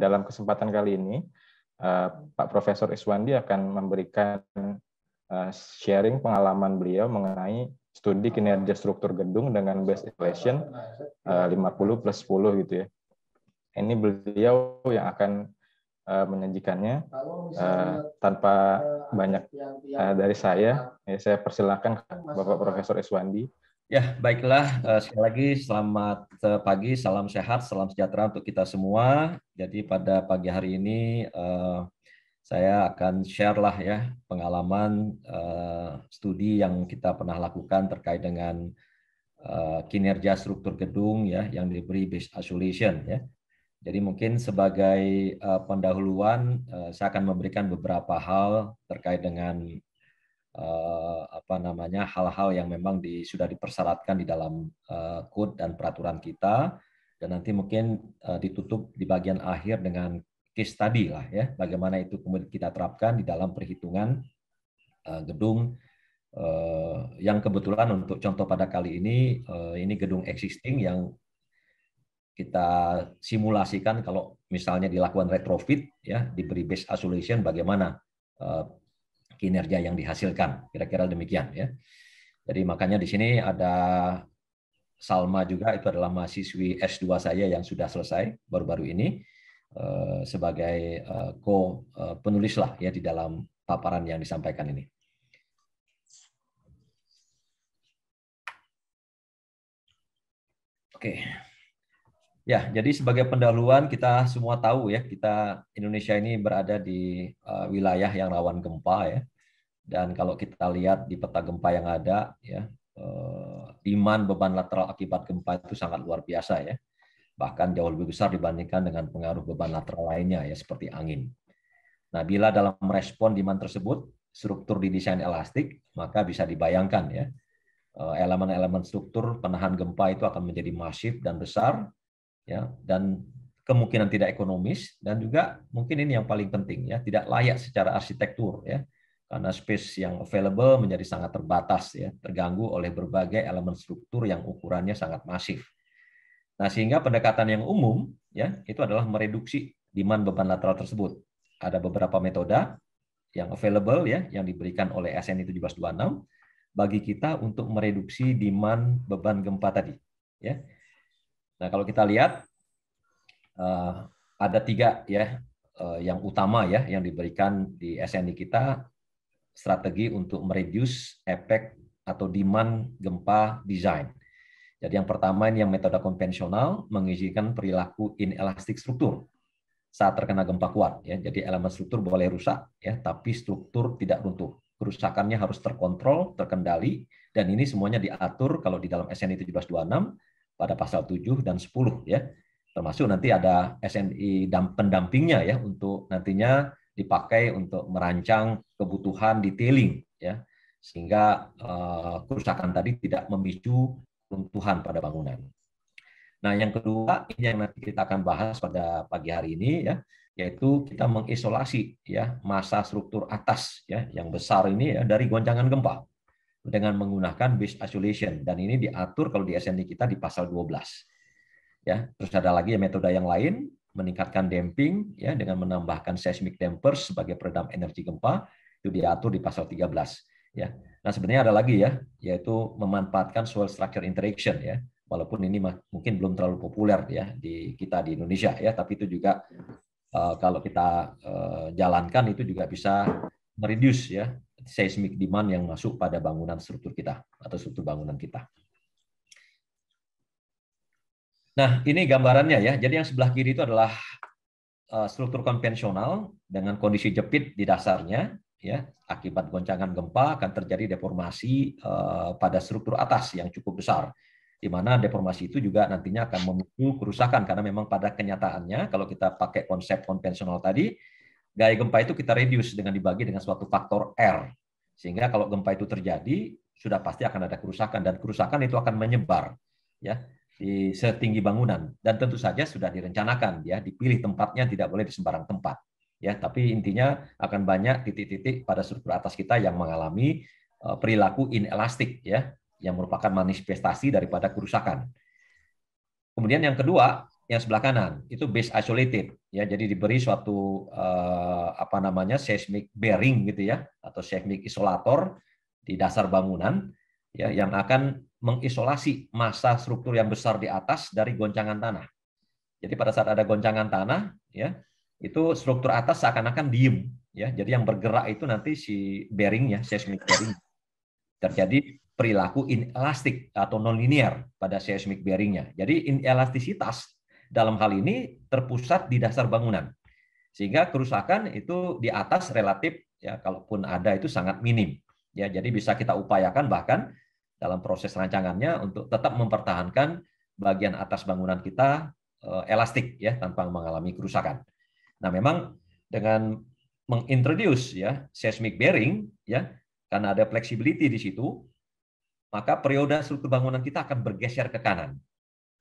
dalam kesempatan kali ini, Pak Profesor Iswandi akan memberikan sharing pengalaman beliau mengenai studi kinerja struktur gedung dengan base equation 50+10 gitu ya. Ini beliau yang akan menyajikannya. Tanpa banyak dari saya persilakan Bapak Profesor Iswandi. Ya, baiklah. Sekali lagi selamat pagi, salam sehat, salam sejahtera untuk kita semua. Jadi pada pagi hari ini saya akan share lah ya pengalaman studi yang kita pernah lakukan terkait dengan kinerja struktur gedung ya yang diberi base isolation ya. Jadi mungkin sebagai pendahuluan saya akan memberikan beberapa hal terkait dengan hal-hal yang memang sudah dipersyaratkan di dalam code dan peraturan kita, dan nanti mungkin ditutup di bagian akhir dengan case study lah ya, bagaimana itu kemudian kita terapkan di dalam perhitungan gedung yang kebetulan untuk contoh pada kali ini gedung existing yang kita simulasikan kalau misalnya dilakukan retrofit ya, diberi base isolation bagaimana kinerja yang dihasilkan, kira-kira demikian ya. Jadi makanya di sini ada Salma juga, itu adalah mahasiswi S2 saya yang sudah selesai baru-baru ini sebagai penulis lah ya di dalam paparan yang disampaikan ini. Oke. Ya, jadi sebagai pendahuluan kita semua tahu ya, kita Indonesia ini berada di wilayah yang rawan gempa ya. Dan kalau kita lihat di peta gempa yang ada ya, demand beban lateral akibat gempa itu sangat luar biasa ya. Bahkan jauh lebih besar dibandingkan dengan pengaruh beban lateral lainnya ya seperti angin. Nah, bila dalam merespon demand tersebut struktur didesain elastik, maka bisa dibayangkan ya, elemen-elemen struktur penahan gempa itu akan menjadi masif dan besar ya, dan kemungkinan tidak ekonomis, dan juga mungkin ini yang paling penting ya, tidak layak secara arsitektur ya, karena space yang available menjadi sangat terbatas ya, terganggu oleh berbagai elemen struktur yang ukurannya sangat masif. Nah, sehingga pendekatan yang umum ya itu adalah mereduksi demand beban lateral tersebut. Ada beberapa metode yang available ya yang diberikan oleh SNI 1726 bagi kita untuk mereduksi demand beban gempa tadi ya. Nah, kalau kita lihat ada 3 ya yang utama ya yang diberikan di SNI kita, strategi untuk mereduce efek atau demand gempa design. Jadi yang pertama ini yang metode konvensional, mengizinkan perilaku inelastik struktur saat terkena gempa kuat ya. Jadi elemen struktur boleh rusak ya, tapi struktur tidak runtuh. Kerusakannya harus terkontrol, terkendali, dan ini semuanya diatur kalau di dalam SNI 1726 pada pasal 7 dan 10 ya. Termasuk nanti ada SNI pendampingnya ya untuk nantinya dipakai untuk merancang kebutuhan detailing ya, sehingga kerusakan tadi tidak memicu runtuhan pada bangunan. Nah, yang kedua ini yang nanti kita akan bahas pada pagi hari ini ya, yaitu kita mengisolasi ya massa struktur atas ya yang besar ini ya dari goncangan gempa dengan menggunakan base isolation, dan ini diatur kalau di SNI kita di pasal 12. Ya, terus ada lagi ya metode yang lain, meningkatkan damping ya dengan menambahkan seismic dampers sebagai peredam energi gempa, itu diatur di pasal 13 ya. Nah, sebenarnya ada lagi ya, yaitu memanfaatkan soil structure interaction ya. Walaupun ini mungkin belum terlalu populer ya di kita di Indonesia ya, tapi itu juga kalau kita jalankan itu juga bisa mereduce ya seismic demand yang masuk pada bangunan struktur kita atau struktur bangunan kita. Nah, ini gambarannya ya. Jadi yang sebelah kiri itu adalah struktur konvensional dengan kondisi jepit di dasarnya ya. Akibat goncangan gempa akan terjadi deformasi pada struktur atas yang cukup besar, di mana deformasi itu juga nantinya akan memicu kerusakan, karena memang pada kenyataannya kalau kita pakai konsep konvensional tadi, gaya gempa itu kita reduce dengan dibagi dengan suatu faktor R, sehingga kalau gempa itu terjadi sudah pasti akan ada kerusakan, dan kerusakan itu akan menyebar ya di setinggi bangunan, dan tentu saja sudah direncanakan ya, dipilih tempatnya, tidak boleh di sembarang tempat ya, tapi intinya akan banyak titik-titik pada struktur atas kita yang mengalami perilaku inelastik ya, yang merupakan manifestasi daripada kerusakan. Kemudian yang kedua yang sebelah kanan itu base isolated ya, jadi diberi suatu seismic bearing gitu ya, atau seismic isolator di dasar bangunan ya, yang akan mengisolasi massa struktur yang besar di atas dari goncangan tanah. Jadi pada saat ada goncangan tanah ya, itu struktur atas seakan-akan diem ya, jadi yang bergerak itu nanti si bearingnya, seismic bearing. Terjadi perilaku inelastik atau non-linear pada seismic bearingnya. Jadi inelastisitas dalam hal ini terpusat di dasar bangunan, sehingga kerusakan itu di atas relatif ya, kalaupun ada itu sangat minim ya. Jadi bisa kita upayakan bahkan dalam proses rancangannya untuk tetap mempertahankan bagian atas bangunan kita elastik ya, tanpa mengalami kerusakan. Nah, memang dengan mengintroduce ya seismic bearing ya, karena ada flexibility di situ, maka periode struktur bangunan kita akan bergeser ke kanan.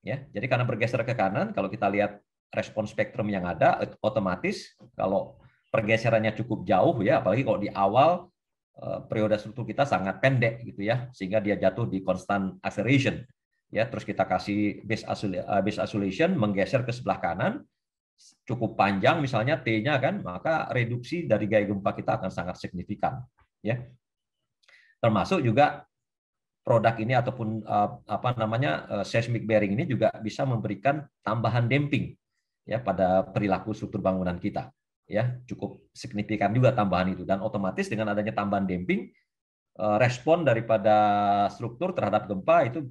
Ya, jadi karena bergeser ke kanan, kalau kita lihat respon spektrum yang ada, otomatis kalau pergeserannya cukup jauh ya, apalagi kalau di awal periode struktur kita sangat pendek gitu ya, sehingga dia jatuh di constant acceleration. Ya, terus kita kasih base isolation menggeser ke sebelah kanan, cukup panjang misalnya T-nya kan, maka reduksi dari gaya gempa kita akan sangat signifikan. Ya. Termasuk juga produk ini ataupun seismic bearing ini juga bisa memberikan tambahan damping ya pada perilaku struktur bangunan kita. Ya, cukup signifikan juga tambahan itu, dan otomatis dengan adanya tambahan damping, respon daripada struktur terhadap gempa itu,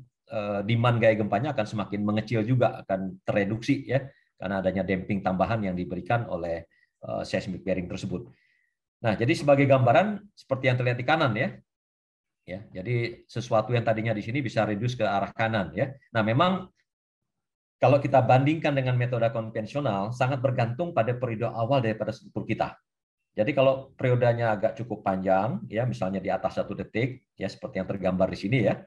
demand gaya gempanya akan semakin mengecil juga, akan tereduksi ya, karena adanya damping tambahan yang diberikan oleh seismic bearing tersebut. Nah, jadi sebagai gambaran seperti yang terlihat di kanan ya. Ya, jadi sesuatu yang tadinya di sini bisa reduce ke arah kanan ya. Nah, memang kalau kita bandingkan dengan metode konvensional sangat bergantung pada periode awal daripada struktur kita. Jadi kalau periodenya agak cukup panjang ya, misalnya di atas 1 detik ya, seperti yang tergambar di sini ya,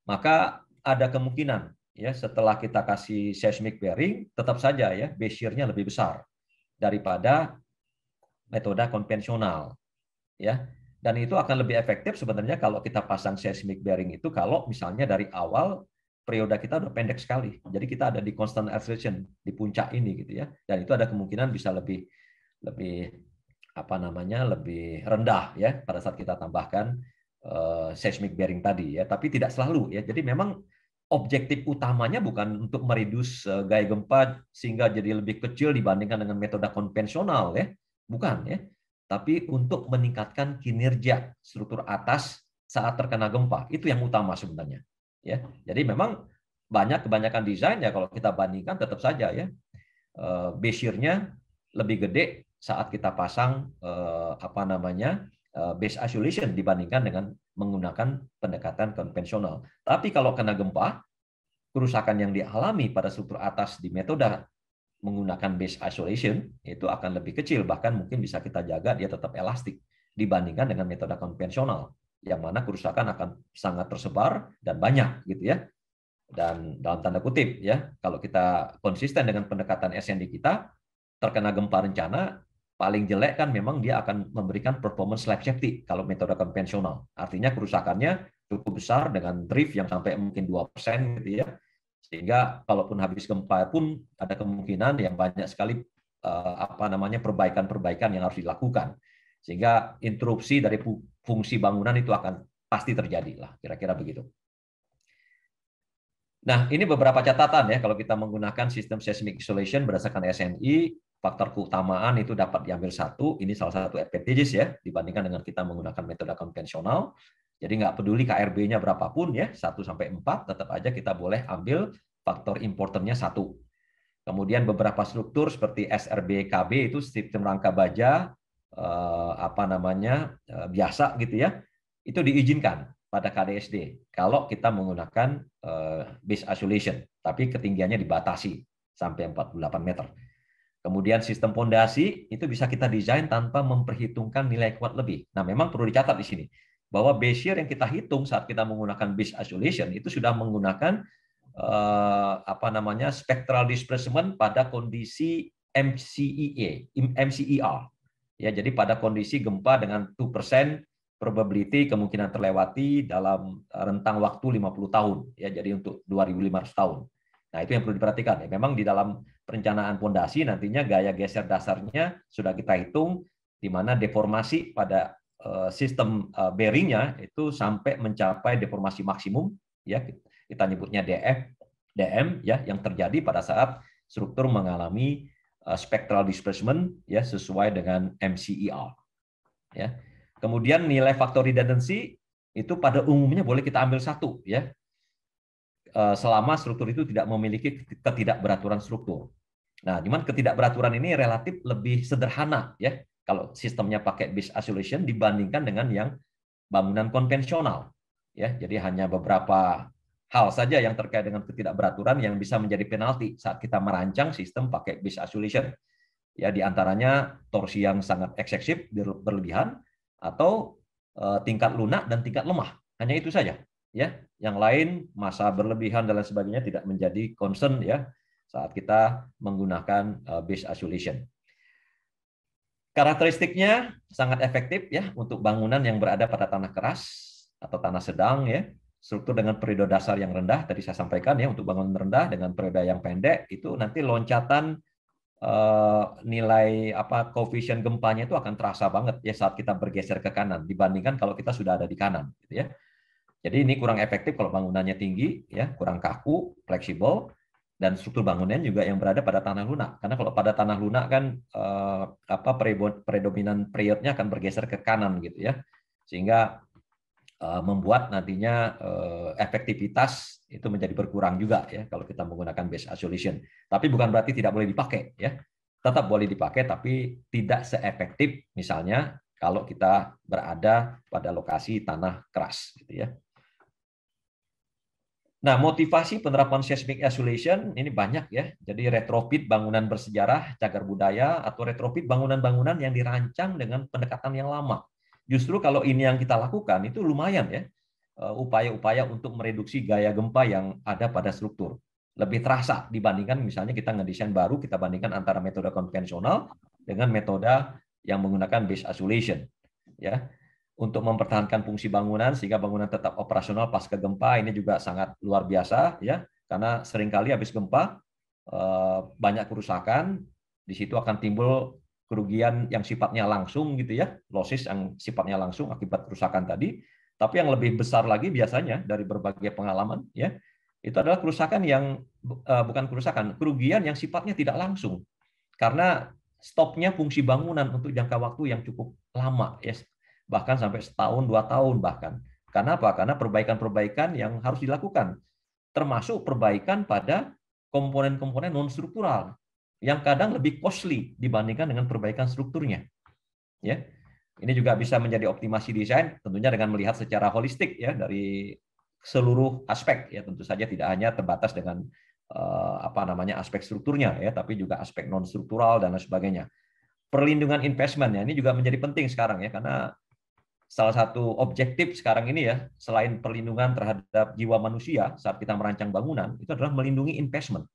maka ada kemungkinan ya setelah kita kasih seismic bearing tetap saja ya base shear-nya lebih besar daripada metode konvensional ya. Dan itu akan lebih efektif sebenarnya kalau kita pasang seismic bearing itu kalau misalnya dari awal periode kita udah pendek sekali. Jadi kita ada di constant acceleration di puncak ini gitu ya. Dan itu ada kemungkinan bisa lebih rendah ya pada saat kita tambahkan seismic bearing tadi ya. Tapi tidak selalu ya. Jadi memang objektif utamanya bukan untuk mereduce gaya gempa sehingga jadi lebih kecil dibandingkan dengan metode konvensional ya. Bukan ya. Tapi untuk meningkatkan kinerja struktur atas saat terkena gempa, itu yang utama sebenarnya. Ya, jadi memang kebanyakan desain ya kalau kita bandingkan tetap saja ya base shear-nya lebih gede saat kita pasang base isolation dibandingkan dengan menggunakan pendekatan konvensional. Tapi kalau kena gempa, kerusakan yang dialami pada struktur atas di metode menggunakan base isolation itu akan lebih kecil, bahkan mungkin bisa kita jaga dia tetap elastik dibandingkan dengan metode konvensional yang mana kerusakan akan sangat tersebar dan banyak gitu ya. Dan dalam tanda kutip ya, kalau kita konsisten dengan pendekatan SND kita, terkena gempa rencana paling jelek kan memang dia akan memberikan performance life safety kalau metode konvensional. Artinya kerusakannya cukup besar dengan drift yang sampai mungkin 2% gitu ya. Sehingga kalaupun habis gempa pun ada kemungkinan yang banyak sekali perbaikan-perbaikan yang harus dilakukan. Sehingga interupsi dari fungsi bangunan itu akan pasti terjadi lah, kira-kira begitu. Nah, ini beberapa catatan ya kalau kita menggunakan sistem seismic isolation berdasarkan SNI, faktor keutamaan itu dapat diambil 1, ini salah satu advantages ya dibandingkan dengan kita menggunakan metode konvensional. Jadi nggak peduli KRB-nya berapapun ya, 1-4, tetap aja kita boleh ambil faktor importernya 1. Kemudian beberapa struktur seperti SRB-KB itu sistem rangka baja biasa gitu ya, itu diizinkan pada KDSD kalau kita menggunakan base isolation, tapi ketinggiannya dibatasi sampai 48 meter. Kemudian sistem fondasi itu bisa kita desain tanpa memperhitungkan nilai kuat lebih. Nah, memang perlu dicatat di sini bahwa base shear yang kita hitung saat kita menggunakan base isolation itu sudah menggunakan spectral displacement pada kondisi MCER. Ya, jadi pada kondisi gempa dengan 2% probability kemungkinan terlewati dalam rentang waktu 50 tahun ya, jadi untuk 2.500 tahun. Nah, itu yang perlu diperhatikan. Ya, memang di dalam perencanaan pondasi nantinya gaya geser dasarnya sudah kita hitung, di mana deformasi pada sistem bearingnya itu sampai mencapai deformasi maksimum, ya kita nyebutnya DM, ya, yang terjadi pada saat struktur mengalami spectral displacement, ya, sesuai dengan MCER. Ya. Kemudian nilai faktor redundancy itu pada umumnya boleh kita ambil 1, ya, selama struktur itu tidak memiliki ketidakberaturan struktur. Nah, cuman ketidakberaturan ini relatif lebih sederhana, ya, kalau sistemnya pakai base isolation dibandingkan dengan yang bangunan konvensional, ya. Jadi hanya beberapa hal saja yang terkait dengan ketidakberaturan yang bisa menjadi penalti saat kita merancang sistem pakai base isolation. Ya, diantaranya torsi yang sangat eksesif berlebihan atau tingkat lunak dan tingkat lemah. Hanya itu saja. Ya, yang lain massa berlebihan dan lain sebagainya tidak menjadi concern, ya, saat kita menggunakan base isolation. Karakteristiknya sangat efektif, ya, untuk bangunan yang berada pada tanah keras atau tanah sedang, ya. Struktur dengan periode dasar yang rendah tadi saya sampaikan, ya, untuk bangunan rendah dengan periode yang pendek itu nanti loncatan nilai koefisien gempanya itu akan terasa banget, ya, saat kita bergeser ke kanan dibandingkan kalau kita sudah ada di kanan, gitu, ya. Jadi ini kurang efektif kalau bangunannya tinggi, ya, kurang kaku, fleksibel, dan struktur bangunan juga yang berada pada tanah lunak. Karena kalau pada tanah lunak kan predominan periodnya akan bergeser ke kanan, gitu, ya, sehingga membuat nantinya efektivitas itu menjadi berkurang juga, ya, kalau kita menggunakan base isolation. Tapi bukan berarti tidak boleh dipakai, ya, tetap boleh dipakai, tapi tidak seefektif misalnya kalau kita berada pada lokasi tanah keras, gitu, ya. Nah, motivasi penerapan seismic isolation ini banyak, ya. Jadi retrofit bangunan bersejarah, cagar budaya, atau retrofit bangunan-bangunan yang dirancang dengan pendekatan yang lama. Justru kalau ini yang kita lakukan itu lumayan, ya, upaya-upaya untuk mereduksi gaya gempa yang ada pada struktur. Lebih terasa dibandingkan misalnya kita ngedesain baru, kita bandingkan antara metode konvensional dengan metode yang menggunakan base isolation, ya. Untuk mempertahankan fungsi bangunan sehingga bangunan tetap operasional pasca gempa ini juga sangat luar biasa, ya, karena seringkali habis gempa banyak kerusakan, di situ akan timbul kerugian yang sifatnya langsung, gitu, ya, losses yang sifatnya langsung akibat kerusakan tadi. Tapi yang lebih besar lagi biasanya dari berbagai pengalaman, ya, itu adalah kerusakan yang bukan kerusakan, kerugian yang sifatnya tidak langsung karena stopnya fungsi bangunan untuk jangka waktu yang cukup lama, ya, bahkan sampai setahun, 2 tahun bahkan. Karena apa? Karena perbaikan-perbaikan yang harus dilakukan, termasuk perbaikan pada komponen-komponen non-struktural, yang kadang lebih costly dibandingkan dengan perbaikan strukturnya. Ya, ini juga bisa menjadi optimasi desain, tentunya dengan melihat secara holistik, ya, dari seluruh aspek, ya, tentu saja tidak hanya terbatas dengan aspek strukturnya, ya, tapi juga aspek non-struktural dan lain sebagainya. Perlindungan investment, ya, ini juga menjadi penting sekarang, ya, karena salah satu objektif sekarang ini, ya, selain perlindungan terhadap jiwa manusia saat kita merancang bangunan, itu adalah melindungi investment,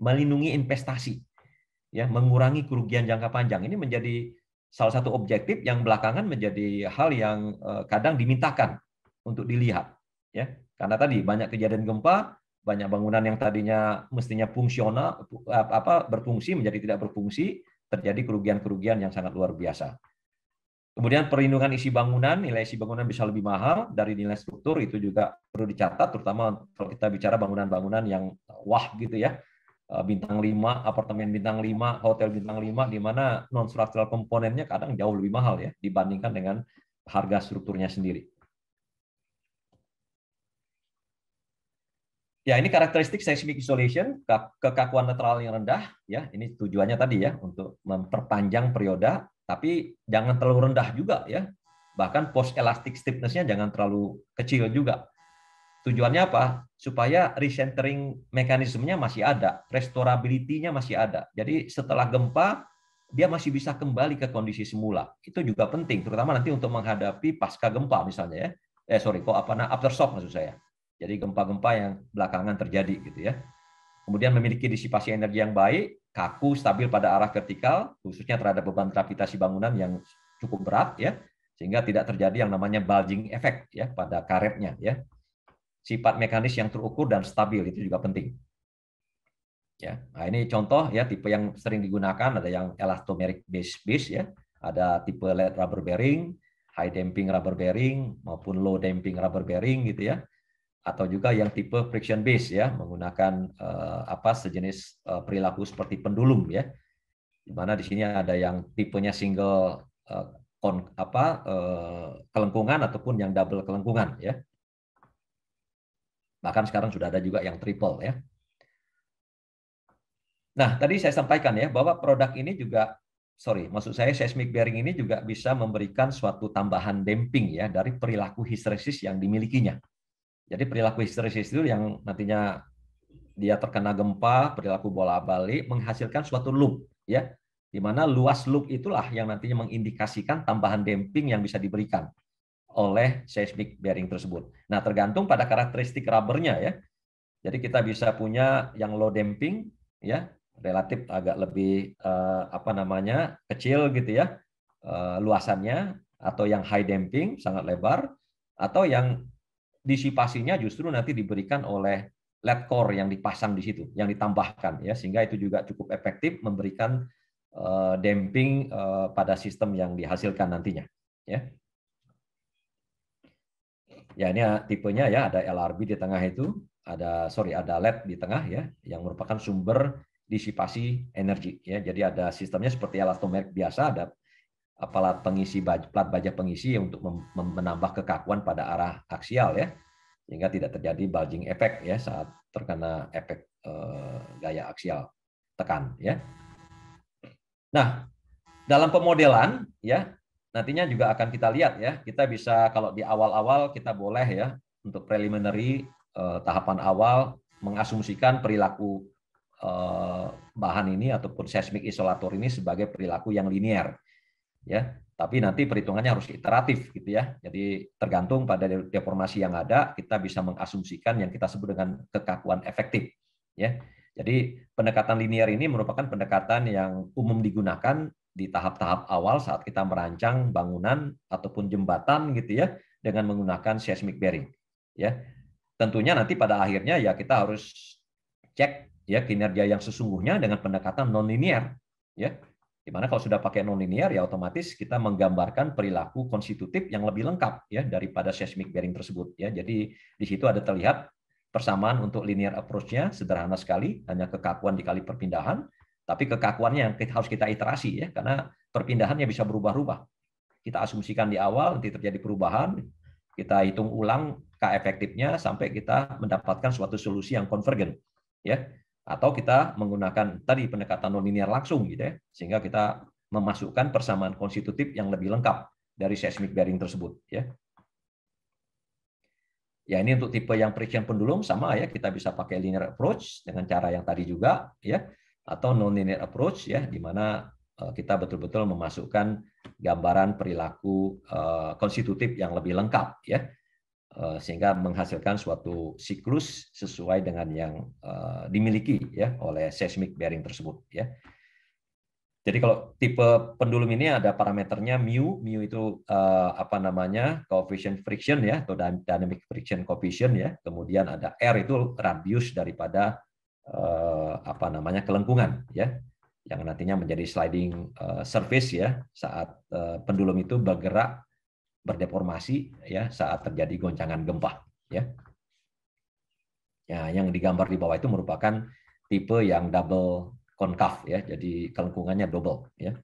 melindungi investasi, ya, mengurangi kerugian jangka panjang. Ini menjadi salah satu objektif yang belakangan menjadi hal yang kadang dimintakan untuk dilihat, ya, karena tadi banyak kejadian gempa, banyak bangunan yang tadinya mestinya fungsional berfungsi menjadi tidak berfungsi, terjadi kerugian-kerugian yang sangat luar biasa. Kemudian perlindungan isi bangunan, nilai isi bangunan bisa lebih mahal dari nilai struktur, itu juga perlu dicatat, terutama kalau kita bicara bangunan-bangunan yang wah, gitu, ya, bintang 5, apartemen bintang 5, hotel bintang 5, di mana non-structural komponennya kadang jauh lebih mahal, ya, dibandingkan dengan harga strukturnya sendiri. Ya, ini karakteristik seismic isolation, kekakuan netral yang rendah, ya, ini tujuannya tadi, ya, untuk memperpanjang periode, tapi jangan terlalu rendah juga, ya. Bahkan post elastic stiffness-nya jangan terlalu kecil juga. Tujuannya apa? Supaya recentering mekanismenya masih ada, restorability-nya masih ada. Jadi setelah gempa, dia masih bisa kembali ke kondisi semula. Itu juga penting, terutama nanti untuk menghadapi pasca gempa misalnya, ya. Aftershock maksud saya. Jadi gempa-gempa yang belakangan terjadi, gitu, ya. Kemudian memiliki disipasi energi yang baik, kaku, stabil pada arah vertikal, khususnya terhadap beban gravitasi bangunan yang cukup berat, ya, sehingga tidak terjadi yang namanya bulging effect, ya, pada karetnya, ya. Sifat mekanis yang terukur dan stabil itu juga penting. Ya, nah ini contoh ya tipe yang sering digunakan, ada yang elastomeric base ya, ada tipe lead rubber bearing, high damping rubber bearing maupun low damping rubber bearing gitu ya, atau juga yang tipe friction base ya, menggunakan sejenis perilaku seperti pendulum ya, di mana di sini ada yang tipenya single kelengkungan ataupun yang double kelengkungan ya. Bahkan sekarang sudah ada juga yang triple ya. Nah, tadi saya sampaikan ya bahwa produk ini juga, maksud saya seismic bearing ini juga bisa memberikan suatu tambahan damping ya dari perilaku histeresis yang dimilikinya. Jadi perilaku histeresis itu yang nantinya dia terkena gempa, perilaku bola-balik menghasilkan suatu loop ya. Di mana luas loop itulah yang nantinya mengindikasikan tambahan damping yang bisa diberikan oleh seismic bearing tersebut. Nah, tergantung pada karakteristik rubbernya ya. Jadi kita bisa punya yang low damping ya, relatif agak lebih kecil gitu ya luasannya, atau yang high damping sangat lebar, atau yang disipasinya justru nanti diberikan oleh lead core yang dipasang di situ, yang ditambahkan ya, sehingga itu juga cukup efektif memberikan damping pada sistem yang dihasilkan nantinya ya. Ya, ini tipenya ya, ada LRB di tengah itu, ada LED di tengah ya, yang merupakan sumber disipasi energi ya. Jadi ada sistemnya seperti elastomeric biasa, ada plat baja pengisi untuk menambah kekakuan pada arah aksial ya, sehingga tidak terjadi bulging effect ya saat terkena efek gaya aksial tekan ya. Nah, dalam pemodelan ya, nantinya juga akan kita lihat ya, kita bisa kalau di awal-awal kita boleh ya untuk preliminary tahapan awal mengasumsikan perilaku bahan ini ataupun seismic isolator ini sebagai perilaku yang linear ya. Tapi nanti perhitungannya harus iteratif gitu ya. Jadi tergantung pada deformasi yang ada, kita bisa mengasumsikan yang kita sebut dengan kekakuan efektif ya. Jadi pendekatan linear ini merupakan pendekatan yang umum digunakan di tahap-tahap awal saat kita merancang bangunan ataupun jembatan gitu ya, dengan menggunakan seismic bearing ya. Tentunya nanti pada akhirnya ya kita harus cek ya kinerja yang sesungguhnya dengan pendekatan non linear ya. Dimana kalau sudah pakai non linear ya otomatis kita menggambarkan perilaku konstitutif yang lebih lengkap ya daripada seismic bearing tersebut ya. Jadi di situ ada terlihat persamaan untuk linear approach-nya sederhana sekali, hanya kekakuan dikali perpindahan, tapi kekakuannya yang harus kita iterasi ya, karena perpindahannya bisa berubah-ubah. Kita asumsikan di awal nanti terjadi perubahan, kita hitung ulang K efektifnya sampai kita mendapatkan suatu solusi yang konvergen ya. Atau kita menggunakan tadi pendekatan nonlinear langsung gitu ya, sehingga kita memasukkan persamaan konstitutif yang lebih lengkap dari seismic bearing tersebut ya. Ya, ini untuk tipe yang friction pendulum sama ya, kita bisa pakai linear approach dengan cara yang tadi juga ya, atau non-linear approach ya, di mana kita betul-betul memasukkan gambaran perilaku konstitutif yang lebih lengkap ya, sehingga menghasilkan suatu siklus sesuai dengan yang dimiliki ya oleh seismic bearing tersebut ya. Jadi kalau tipe pendulum ini ada parameternya mu itu coefficient friction ya, atau dynamic friction coefficient ya. Kemudian ada R itu radius daripada kelengkungan ya, yang nantinya menjadi sliding surface ya saat pendulum itu bergerak berdeformasi ya saat terjadi goncangan gempa ya. Ya, yang digambar di bawah itu merupakan tipe yang double konkav ya, jadi kelengkungannya double ya.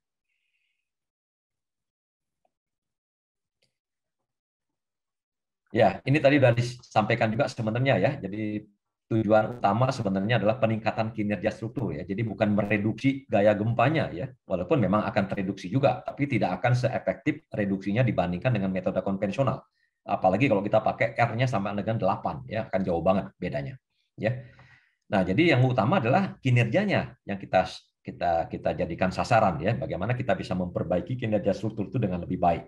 Ya, ini tadi sudah disampaikan juga sebenarnya ya. Jadi tujuan utama sebenarnya adalah peningkatan kinerja struktur ya. Jadi bukan mereduksi gaya gempanya ya. Walaupun memang akan tereduksi juga, tapi tidak akan seefektif reduksinya dibandingkan dengan metode konvensional. Apalagi kalau kita pakai R-nya sampai dengan 8 ya, akan jauh banget bedanya ya. Nah, jadi yang utama adalah kinerjanya yang kita jadikan sasaran ya. Bagaimana kita bisa memperbaiki kinerja struktur itu dengan lebih baik.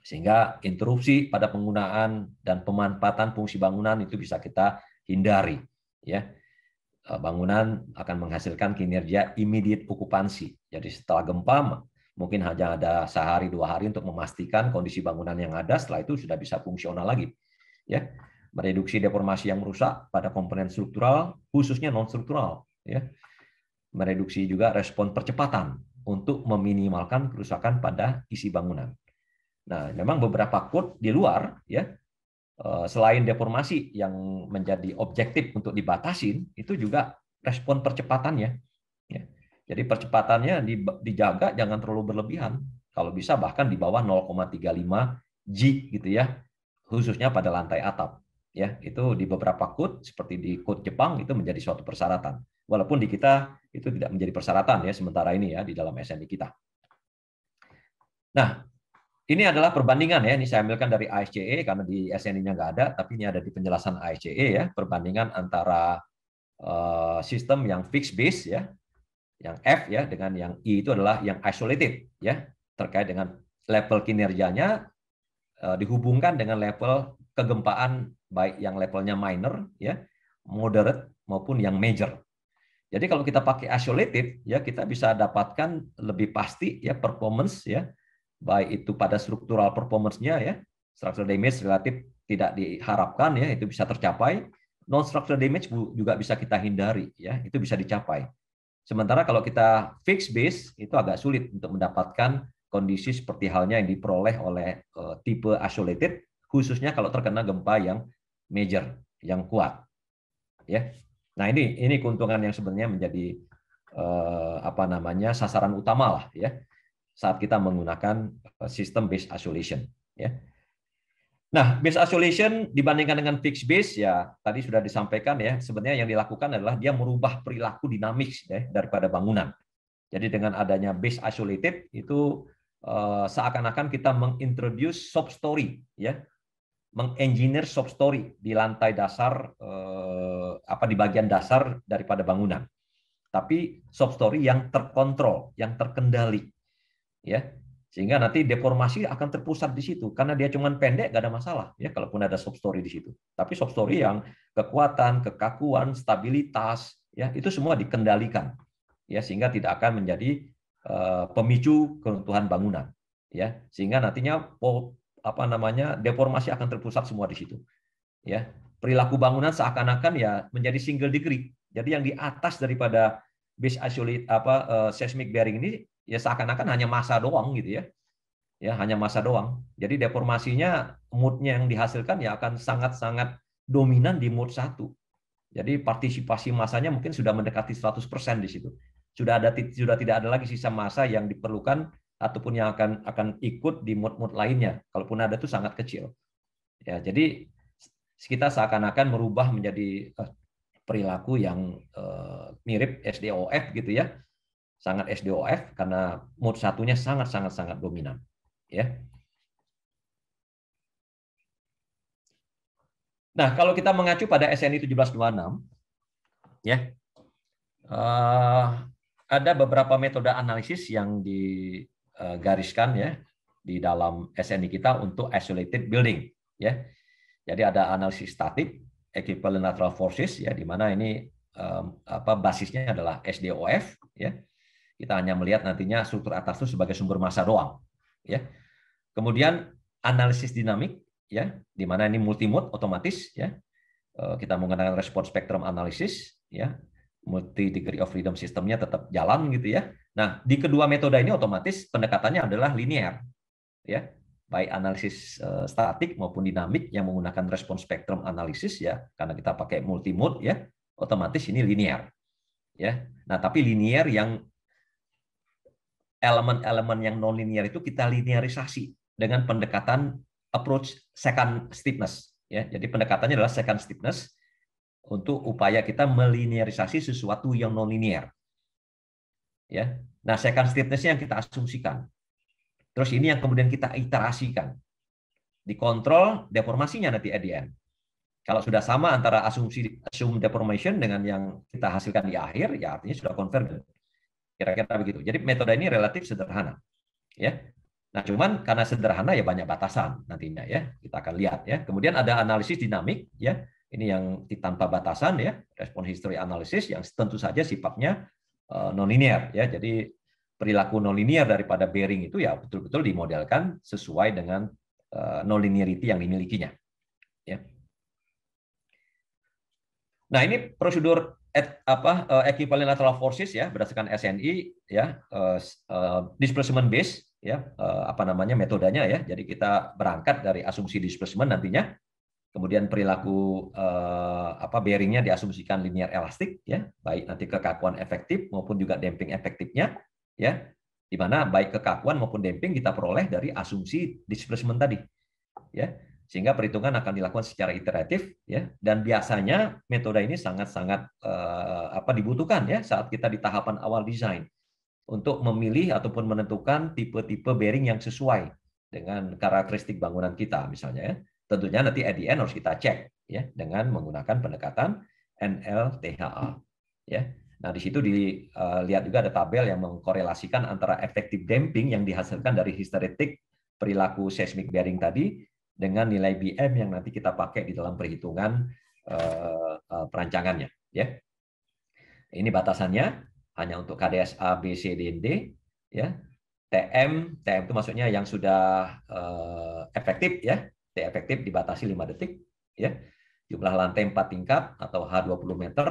Sehingga interupsi pada penggunaan dan pemanfaatan fungsi bangunan itu bisa kita hindari ya. Bangunan akan menghasilkan kinerja immediate occupancy. Jadi setelah gempa mungkin hanya ada sehari 2 hari untuk memastikan kondisi bangunan yang ada, setelah itu sudah bisa fungsional lagi ya. Mereduksi deformasi yang merusak pada komponen struktural khususnya non struktural ya. Mereduksi juga respon percepatan untuk meminimalkan kerusakan pada isi bangunan. Nah, memang beberapa code di luar, ya, selain deformasi yang menjadi objektif untuk dibatasin, itu juga respon percepatannya. Ya. Jadi percepatannya dijaga, jangan terlalu berlebihan. Kalau bisa bahkan di bawah 0,35 G gitu ya, khususnya pada lantai atap. Ya, itu di beberapa code seperti di code Jepang itu menjadi suatu persyaratan. Walaupun di kita itu tidak menjadi persyaratan ya sementara ini ya di dalam SNI kita. Nah, ini adalah perbandingan ya. Ini saya ambilkan dari ASCE karena di SNI-nya nggak ada, tapi ini ada di penjelasan ASCE ya. Perbandingan antara sistem yang fixed base ya, yang F ya, dengan yang I itu adalah yang isolated ya, terkait dengan level kinerjanya dihubungkan dengan level kegempaan baik yang levelnya minor ya, moderate maupun yang major. Jadi kalau kita pakai isolated ya, kita bisa dapatkan lebih pasti ya performance ya, baik itu pada struktural performance-nya ya, structural damage relatif tidak diharapkan ya, itu bisa tercapai. Non structural damage juga bisa kita hindari ya, itu bisa dicapai. Sementara kalau kita fixed base itu agak sulit untuk mendapatkan kondisi seperti halnya yang diperoleh oleh tipe isolated, khususnya kalau terkena gempa yang major, yang kuat. Ya. Nah, ini keuntungan yang sebenarnya menjadi sasaran utama lah ya saat kita menggunakan sistem base isolation ya. Nah, base isolation dibandingkan dengan fixed base ya tadi sudah disampaikan ya, sebenarnya yang dilakukan adalah dia merubah perilaku dinamis ya daripada bangunan. Jadi dengan adanya base isolated itu seakan-akan kita mengintroduce substory ya, mengengineer substory di lantai dasar di bagian dasar daripada bangunan. Tapi substory yang terkontrol, yang terkendali ya. Sehingga nanti deformasi akan terpusat di situ karena dia cuma pendek gak ada masalah ya kalaupun ada substory di situ. Tapi substory yang kekuatan, kekakuan, stabilitas ya itu semua dikendalikan ya sehingga tidak akan menjadi pemicu keruntuhan bangunan ya. Sehingga nantinya deformasi akan terpusat semua di situ. Ya. Perilaku bangunan seakan-akan ya menjadi single degree. Jadi yang di atas daripada base isolate seismic bearing ini ya seakan-akan hanya massa doang gitu ya. Ya, hanya massa doang. Jadi deformasinya mood-nya yang dihasilkan ya akan sangat-sangat dominan di mood 1. Jadi partisipasi massanya mungkin sudah mendekati 100% di situ. Sudah tidak ada lagi sisa massa yang diperlukan ataupun yang akan ikut di mood-mood lainnya. Kalaupun ada itu sangat kecil. Ya, jadi kita seakan-akan merubah menjadi perilaku yang mirip SDOF gitu ya. Sangat SDOF karena mood satunya sangat dominan ya. Nah, kalau kita mengacu pada SNI 1726 ya, ada beberapa metode analisis yang digariskan ya di dalam SNI kita untuk isolated building ya. Jadi ada analisis statik, equivalent lateral forces ya, di mana ini basisnya adalah SDOF ya. Kita hanya melihat nantinya struktur atas itu sebagai sumber massa doang ya. Kemudian analisis dinamik ya, di mana ini multimode otomatis ya. Kita menggunakan respons spektrum analisis ya. Multi degree of freedom sistemnya tetap jalan gitu ya. Nah, di kedua metode ini otomatis pendekatannya adalah linear ya. Baik analisis statik maupun dinamik yang menggunakan respons spektrum analisis ya, karena kita pakai multimode ya, otomatis ini linear ya. Nah, tapi linear yang elemen-elemen yang non-linear itu kita linearisasi dengan pendekatan approach second stiffness ya. Jadi pendekatannya adalah second stiffness untuk upaya kita melinearisasi sesuatu yang non-linear ya. Nah, second stiffness-nya yang kita asumsikan. Terus ini yang kemudian kita iterasikan. Dikontrol deformasinya nanti at the end. Kalau sudah sama antara assume deformation dengan yang kita hasilkan di akhir ya artinya sudah convergent. Kira-kira begitu. Jadi metode ini relatif sederhana. Ya. Nah, cuman karena sederhana ya banyak batasan nantinya ya. Kita akan lihat ya. Kemudian ada analisis dinamik ya. Ini yang tanpa batasan ya, response history analysis yang tentu saja sifatnya non-linear ya. Jadi perilaku non-linear daripada bearing itu ya betul-betul dimodelkan sesuai dengan non-linearity yang dimilikinya. Ya. Nah, ini prosedur equivalent lateral forces ya berdasarkan SNI ya, displacement base ya, metodenya ya. Jadi kita berangkat dari asumsi displacement nantinya, kemudian perilaku bearingnya diasumsikan linear elastik ya, baik nanti kekakuan efektif maupun juga damping efektifnya ya, di mana baik kekakuan maupun damping kita peroleh dari asumsi displacement tadi ya. Sehingga perhitungan akan dilakukan secara iteratif ya, dan biasanya metode ini sangat-sangat dibutuhkan ya saat kita di tahapan awal desain untuk memilih ataupun menentukan tipe-tipe bearing yang sesuai dengan karakteristik bangunan kita misalnya ya. Tentunya nanti at the end harus kita cek ya dengan menggunakan pendekatan NLTHA ya. Nah, di situ dilihat juga ada tabel yang mengkorelasikan antara efektif damping yang dihasilkan dari histeretik perilaku seismic bearing tadi dengan nilai BM yang nanti kita pakai di dalam perhitungan perancangannya ya. Ini batasannya hanya untuk KDSA B, C, D, D ya. TM itu maksudnya yang sudah efektif ya. T efektif dibatasi 5 detik ya. Jumlah lantai 4 tingkat atau H20 meter.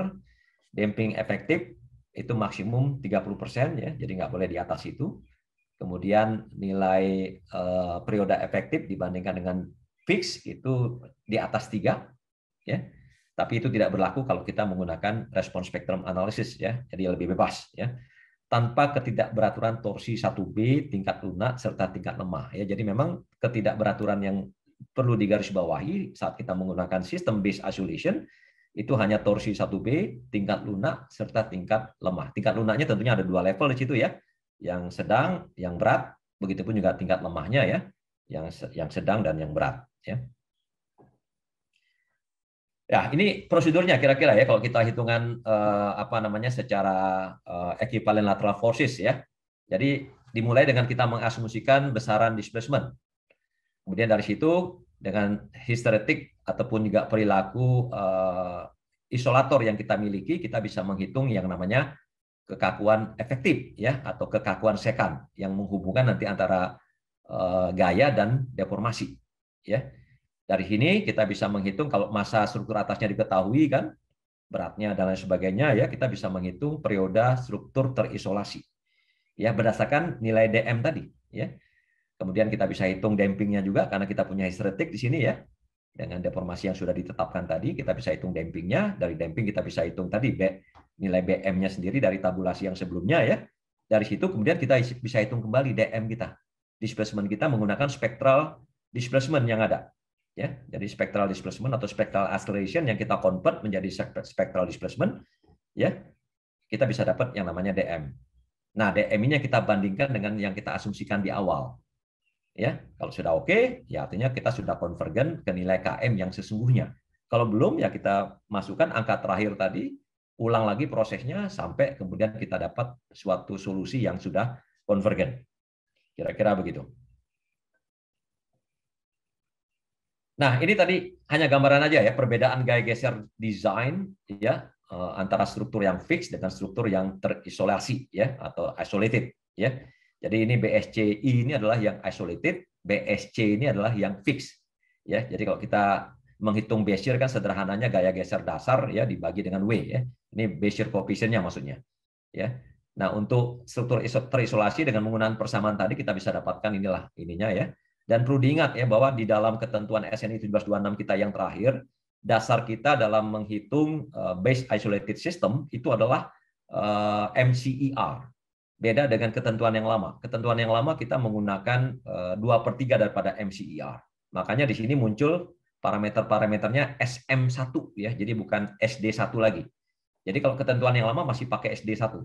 Damping efektif itu maksimum 30% ya. Jadi nggak boleh di atas itu. Kemudian nilai periode efektif dibandingkan dengan fix itu di atas 3 ya. Tapi itu tidak berlaku kalau kita menggunakan respons spectrum analysis ya. Jadi lebih bebas ya. Tanpa ketidakberaturan torsi 1B, tingkat lunak serta tingkat lemah ya. Jadi memang ketidakberaturan yang perlu digarisbawahi saat kita menggunakan sistem base isolation itu hanya torsi 1B, tingkat lunak serta tingkat lemah. Tingkat lunaknya tentunya ada 2 level di situ ya. Yang sedang, yang berat, begitupun juga tingkat lemahnya ya, yang sedang dan yang berat ya. Ya, ini prosedurnya kira-kira ya kalau kita hitungan secara equivalent lateral forces ya. Jadi dimulai dengan kita mengasumsikan besaran displacement. Kemudian dari situ dengan histeretik ataupun juga perilaku isolator yang kita miliki, kita bisa menghitung yang namanya kekakuan efektif ya atau kekakuan sekant yang menghubungkan nanti antara gaya dan deformasi ya. Dari sini kita bisa menghitung kalau massa struktur atasnya diketahui kan, beratnya dan lain sebagainya ya, kita bisa menghitung periode struktur terisolasi ya berdasarkan nilai DM tadi ya. Kemudian kita bisa hitung dampingnya juga karena kita punya histeretik di sini ya. Dengan deformasi yang sudah ditetapkan tadi, kita bisa hitung dampingnya. Dari damping kita bisa hitung tadi nilai BM-nya sendiri dari tabulasi yang sebelumnya ya. Dari situ kemudian kita bisa hitung kembali DM kita. Displacement kita menggunakan spectral displacement yang ada. Ya, jadi spectral displacement atau spectral acceleration yang kita convert menjadi spectral displacement, ya, kita bisa dapat yang namanya DM. Nah, DM-nya kita bandingkan dengan yang kita asumsikan di awal. Ya, kalau sudah oke, ya artinya kita sudah konvergen ke nilai KM yang sesungguhnya. Kalau belum, ya kita masukkan angka terakhir tadi, ulang lagi prosesnya sampai kemudian kita dapat suatu solusi yang sudah konvergen. Kira-kira begitu. Nah, ini tadi hanya gambaran aja ya, perbedaan gaya geser desain ya antara struktur yang fix dengan struktur yang terisolasi ya atau isolated ya. Jadi ini BSCI ini adalah yang isolated, BSC ini adalah yang fix ya. Jadi kalau kita menghitung Bezier kan sederhananya gaya geser dasar ya dibagi dengan W ya. Ini Bezier coefficient-nya maksudnya ya. Nah, untuk struktur terisolasi dengan menggunakan persamaan tadi kita bisa dapatkan ininya ya. Dan perlu diingat ya bahwa di dalam ketentuan SNI 1726 kita yang terakhir, dasar kita dalam menghitung base isolated system itu adalah MCER. Beda dengan ketentuan yang lama. Ketentuan yang lama kita menggunakan 2/3 daripada MCER. Makanya di sini muncul parameter-parameternya SM1 ya, jadi bukan SD1 lagi. Jadi kalau ketentuan yang lama masih pakai SD1.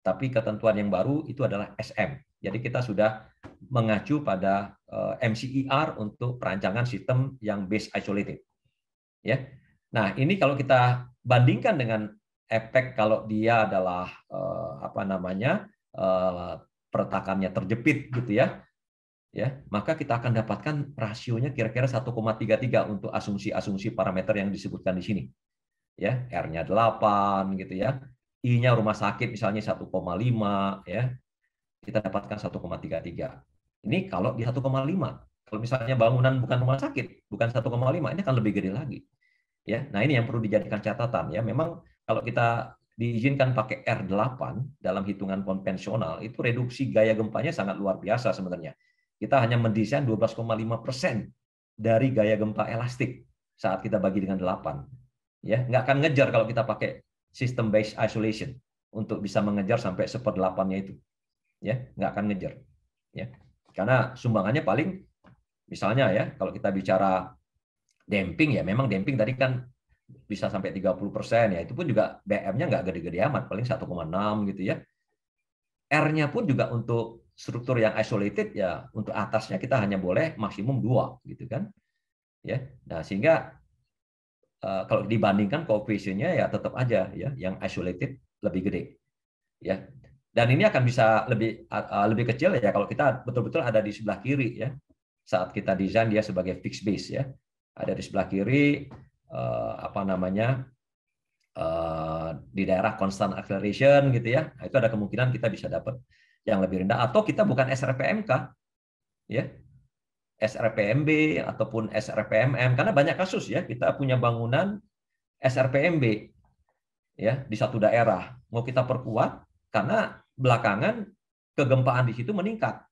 Tapi ketentuan yang baru itu adalah SM. Jadi kita sudah mengacu pada MCER untuk perancangan sistem yang base isolated. Ya. Nah, ini kalau kita bandingkan dengan efek kalau dia adalah peretakannya terjepit gitu ya. Ya, maka kita akan dapatkan rasionya kira-kira 1,33 untuk asumsi-asumsi parameter yang disebutkan di sini. Ya, R-nya 8 gitu ya. I-nya rumah sakit misalnya 1,5 ya. Kita dapatkan 1,33. Ini kalau di 1,5. Kalau misalnya bangunan bukan rumah sakit, bukan 1,5, ini akan lebih gede lagi. Ya. Nah, ini yang perlu dijadikan catatan ya. Memang kalau kita diizinkan pakai R8 dalam hitungan konvensional, itu reduksi gaya gempanya sangat luar biasa sebenarnya. Kita hanya mendesain 12,5% dari gaya gempa elastik saat kita bagi dengan 8. Ya, nggak akan ngejar kalau kita pakai system based isolation untuk bisa mengejar sampai 1/8-nya itu. Ya, nggak akan ngejar. Ya. Karena sumbangannya paling, misalnya ya, kalau kita bicara damping, ya memang damping tadi kan bisa sampai 30%, ya itu pun juga BM-nya nggak gede-gede amat, paling 1,6 gitu ya. R-nya pun juga untuk struktur yang isolated, ya untuk atasnya kita hanya boleh maksimum 2 gitu kan. Ya. Nah, sehingga kalau dibandingkan koefisiennya ya tetap aja ya yang isolated lebih gede. Ya. Dan ini akan bisa lebih kecil ya kalau kita betul-betul ada di sebelah kiri ya. Saat kita desain dia sebagai fixed base ya. Ada di sebelah kiri di daerah constant acceleration gitu ya. Nah, itu ada kemungkinan kita bisa dapat yang lebih rendah, atau kita bukan SRPMK ya. SRPMB ataupun SRPMM, karena banyak kasus ya kita punya bangunan SRPMB ya di satu daerah, mau kita perkuat karena belakangan kegempaan di situ meningkat,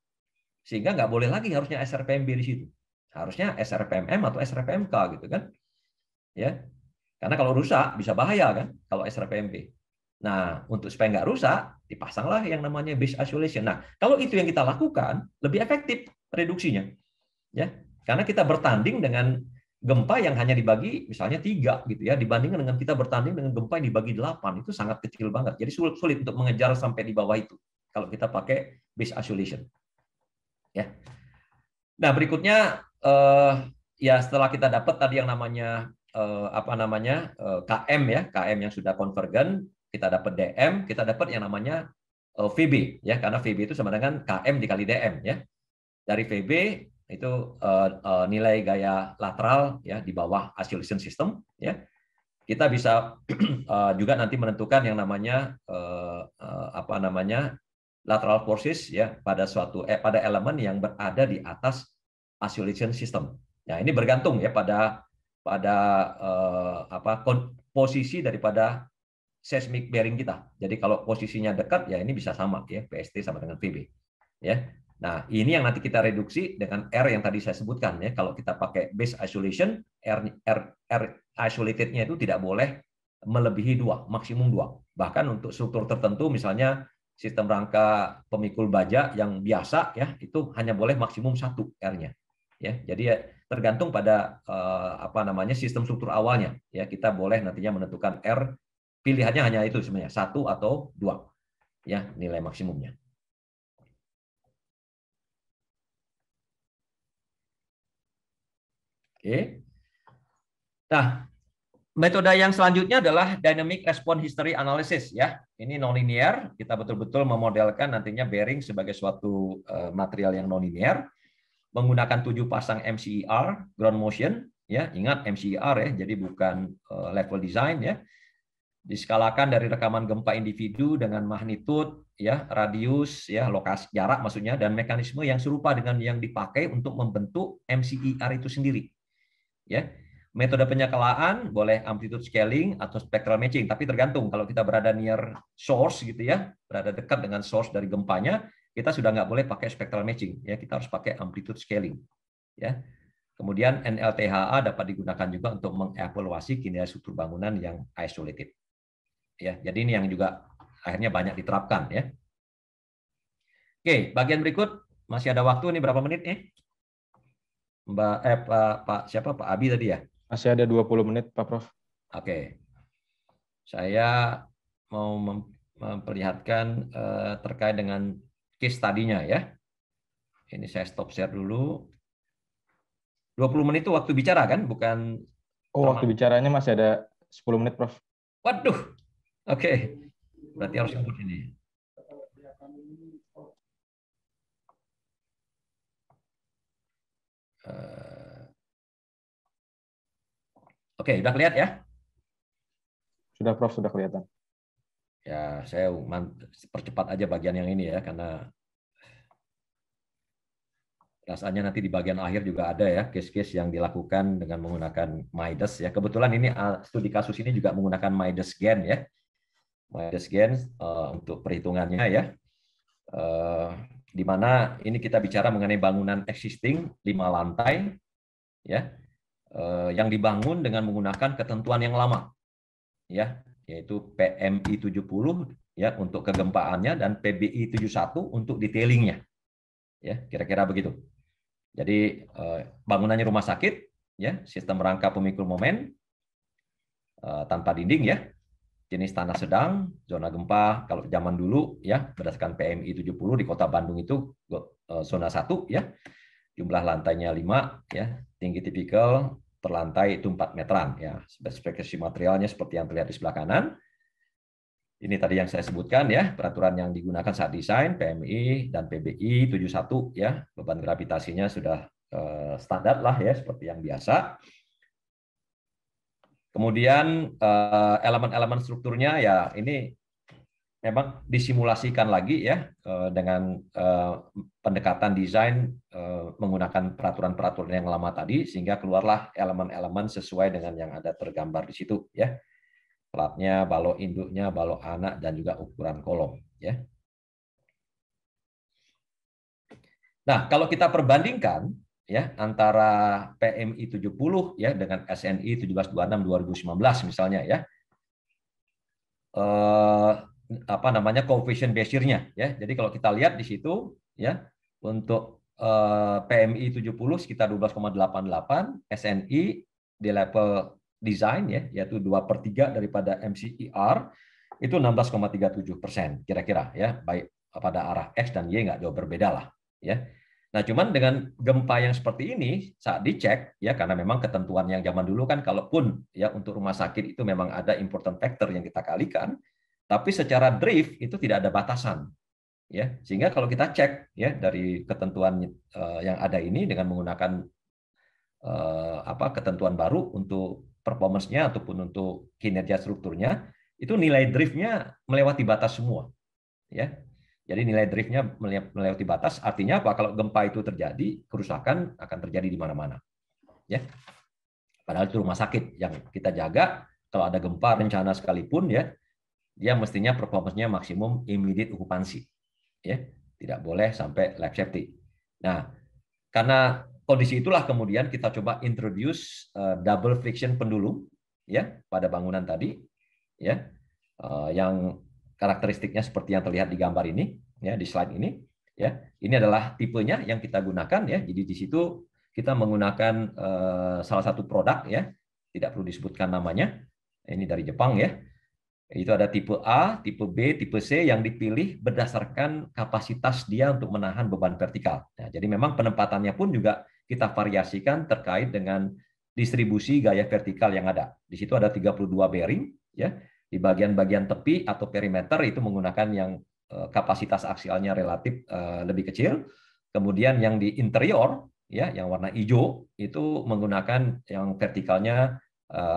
sehingga nggak boleh lagi harusnya SRPMB di situ, harusnya SRPMM atau SRPMK gitu kan ya, karena kalau rusak bisa bahaya kan kalau SRPMB. Nah, untuk supaya nggak rusak dipasanglah yang namanya base isolation. Nah, kalau itu yang kita lakukan lebih efektif reduksinya ya, karena kita bertanding dengan gempa yang hanya dibagi misalnya 3 gitu ya, dibandingkan dengan kita bertanding dengan gempa yang dibagi 8, itu sangat kecil banget. Jadi sulit untuk mengejar sampai di bawah itu kalau kita pakai base isolation. Ya. Nah, berikutnya ya setelah kita dapat tadi yang namanya KM ya, KM yang sudah konvergen, kita dapat DM, kita dapat yang namanya VB ya, karena VB itu sama dengan KM dikali DM ya. Dari VB itu nilai gaya lateral ya di bawah isolation system ya. Kita bisa juga nanti menentukan yang namanya lateral forces ya pada pada elemen yang berada di atas isolation system. Nah, ini bergantung ya pada posisi daripada seismic bearing kita. Jadi kalau posisinya dekat ya ini bisa sama ya, PST sama dengan VB ya. Nah, ini yang nanti kita reduksi dengan R yang tadi saya sebutkan ya. Kalau kita pakai base isolation, R isolated-nya itu tidak boleh melebihi 2, maksimum 2. Bahkan untuk struktur tertentu misalnya sistem rangka pemikul baja yang biasa ya, itu hanya boleh maksimum 1 R-nya. Ya, jadi ya tergantung pada sistem struktur awalnya ya. Kita boleh nantinya menentukan R, pilihannya hanya itu sebenarnya 1 atau 2 ya nilai maksimumnya. Oke. Nah, metode yang selanjutnya adalah dynamic response history analysis ya. Ini nonlinear, kita betul-betul memodelkan nantinya bearing sebagai suatu material yang nonlinear menggunakan 7 pasang MCER ground motion ya. Ingat MCER ya, jadi bukan level design ya. Diskalakan dari rekaman gempa individu dengan magnitude ya, radius ya, lokasi jarak maksudnya, dan mekanisme yang serupa dengan yang dipakai untuk membentuk MCER itu sendiri. Ya, metode penyekalaan boleh amplitude scaling atau spectral matching, tapi tergantung. Kalau kita berada near source gitu ya, berada dekat dengan source dari gempanya, kita sudah nggak boleh pakai spectral matching ya, kita harus pakai amplitude scaling ya. Kemudian NLTHA dapat digunakan juga untuk mengevaluasi kinerja struktur bangunan yang isolated ya. Jadi ini yang juga akhirnya banyak diterapkan ya. Oke, bagian berikut masih ada waktu, ini berapa menit nih? Pak Abi tadi ya? Masih ada 20 menit, Pak Prof. Oke. Saya mau memperlihatkan terkait dengan case tadinya ya. Ini saya stop share dulu. 20 menit itu waktu bicara kan? Bukan. Oh, waktu bicaranya masih ada 10 menit, Prof. Waduh. Oke. Berarti harus ngebut ini. Oke, udah kelihatan ya? Sudah, Prof, sudah kelihatan. Ya, saya percepat aja bagian yang ini ya, karena rasanya nanti di bagian akhir juga ada ya case-case yang dilakukan dengan menggunakan Midas ya. Kebetulan ini studi kasus ini juga menggunakan Midas Gen ya. minus gain untuk perhitungannya ya. Di mana ini kita bicara mengenai bangunan existing 5 lantai ya, yang dibangun dengan menggunakan ketentuan yang lama ya, yaitu PMI 70 ya untuk kegempaannya dan PBI 71 untuk detailingnya ya, kira-kira begitu. Jadi bangunannya rumah sakit ya, sistem rangka pemikul momen tanpa dinding ya, jenis tanah sedang, zona gempa kalau zaman dulu ya berdasarkan PMI 70 di Kota Bandung itu zona 1 ya. Jumlah lantainya 5 ya, tinggi tipikal per lantai itu 4 meteran ya. Spesifikasi materialnya seperti yang terlihat di sebelah kanan. Ini tadi yang saya sebutkan ya, peraturan yang digunakan saat desain PMI dan PBI 71 ya. Beban gravitasinya sudah standar lah ya, seperti yang biasa. Kemudian elemen-elemen strukturnya ya ini memang disimulasikan lagi ya dengan pendekatan desain menggunakan peraturan-peraturan yang lama tadi sehingga keluarlah elemen-elemen sesuai dengan yang ada tergambar di situ ya. Platnya, balok induknya, balok anak dan juga ukuran kolom ya. Nah, kalau kita perbandingkan ya antara PMI 70 ya dengan SNI 1726 2019 misalnya ya. Apa namanya coefficient Bezier-nya ya. Jadi kalau kita lihat di situ ya untuk PMI 70 sekitar 12,88, SNI di level design ya yaitu 2/3 daripada MCER itu 16,37% kira-kira ya, baik pada arah X dan Y nggak jauh berbeda lah ya. Nah, cuman dengan gempa yang seperti ini saat dicek ya, karena memang ketentuan yang zaman dulu kan kalaupun ya untuk rumah sakit itu memang ada important factor yang kita kalikan, tapi secara drift itu tidak ada batasan ya. Sehingga kalau kita cek ya dari ketentuan yang ada ini dengan menggunakan ketentuan baru untuk performance-nya ataupun untuk kinerja strukturnya, itu nilai drift-nya melewati batas semua ya. Jadi nilai drift-nya melewati batas, artinya apa? Kalau gempa itu terjadi, kerusakan akan terjadi di mana-mana ya. Padahal itu rumah sakit yang kita jaga, kalau ada gempa rencana sekalipun ya, dia mestinya performance-nya maksimum immediate occupancy ya. Tidak boleh sampai life safety. Nah, karena kondisi itulah kemudian kita coba introduce double friction pendulum ya pada bangunan tadi ya, yang karakteristiknya seperti yang terlihat di gambar ini ya, di slide ini ya. Ini adalah tipenya yang kita gunakan ya. Jadi di situ kita menggunakan salah satu produk ya, tidak perlu disebutkan namanya. Ini dari Jepang ya. Itu ada tipe A, tipe B, tipe C yang dipilih berdasarkan kapasitas dia untuk menahan beban vertikal. Nah, jadi memang penempatannya pun juga kita variasikan terkait dengan distribusi gaya vertikal yang ada. Di situ ada 32 bearing ya. Di bagian-bagian tepi atau perimeter itu menggunakan yang kapasitas aksialnya relatif lebih kecil. Kemudian yang di interior ya, yang warna hijau itu menggunakan yang vertikalnya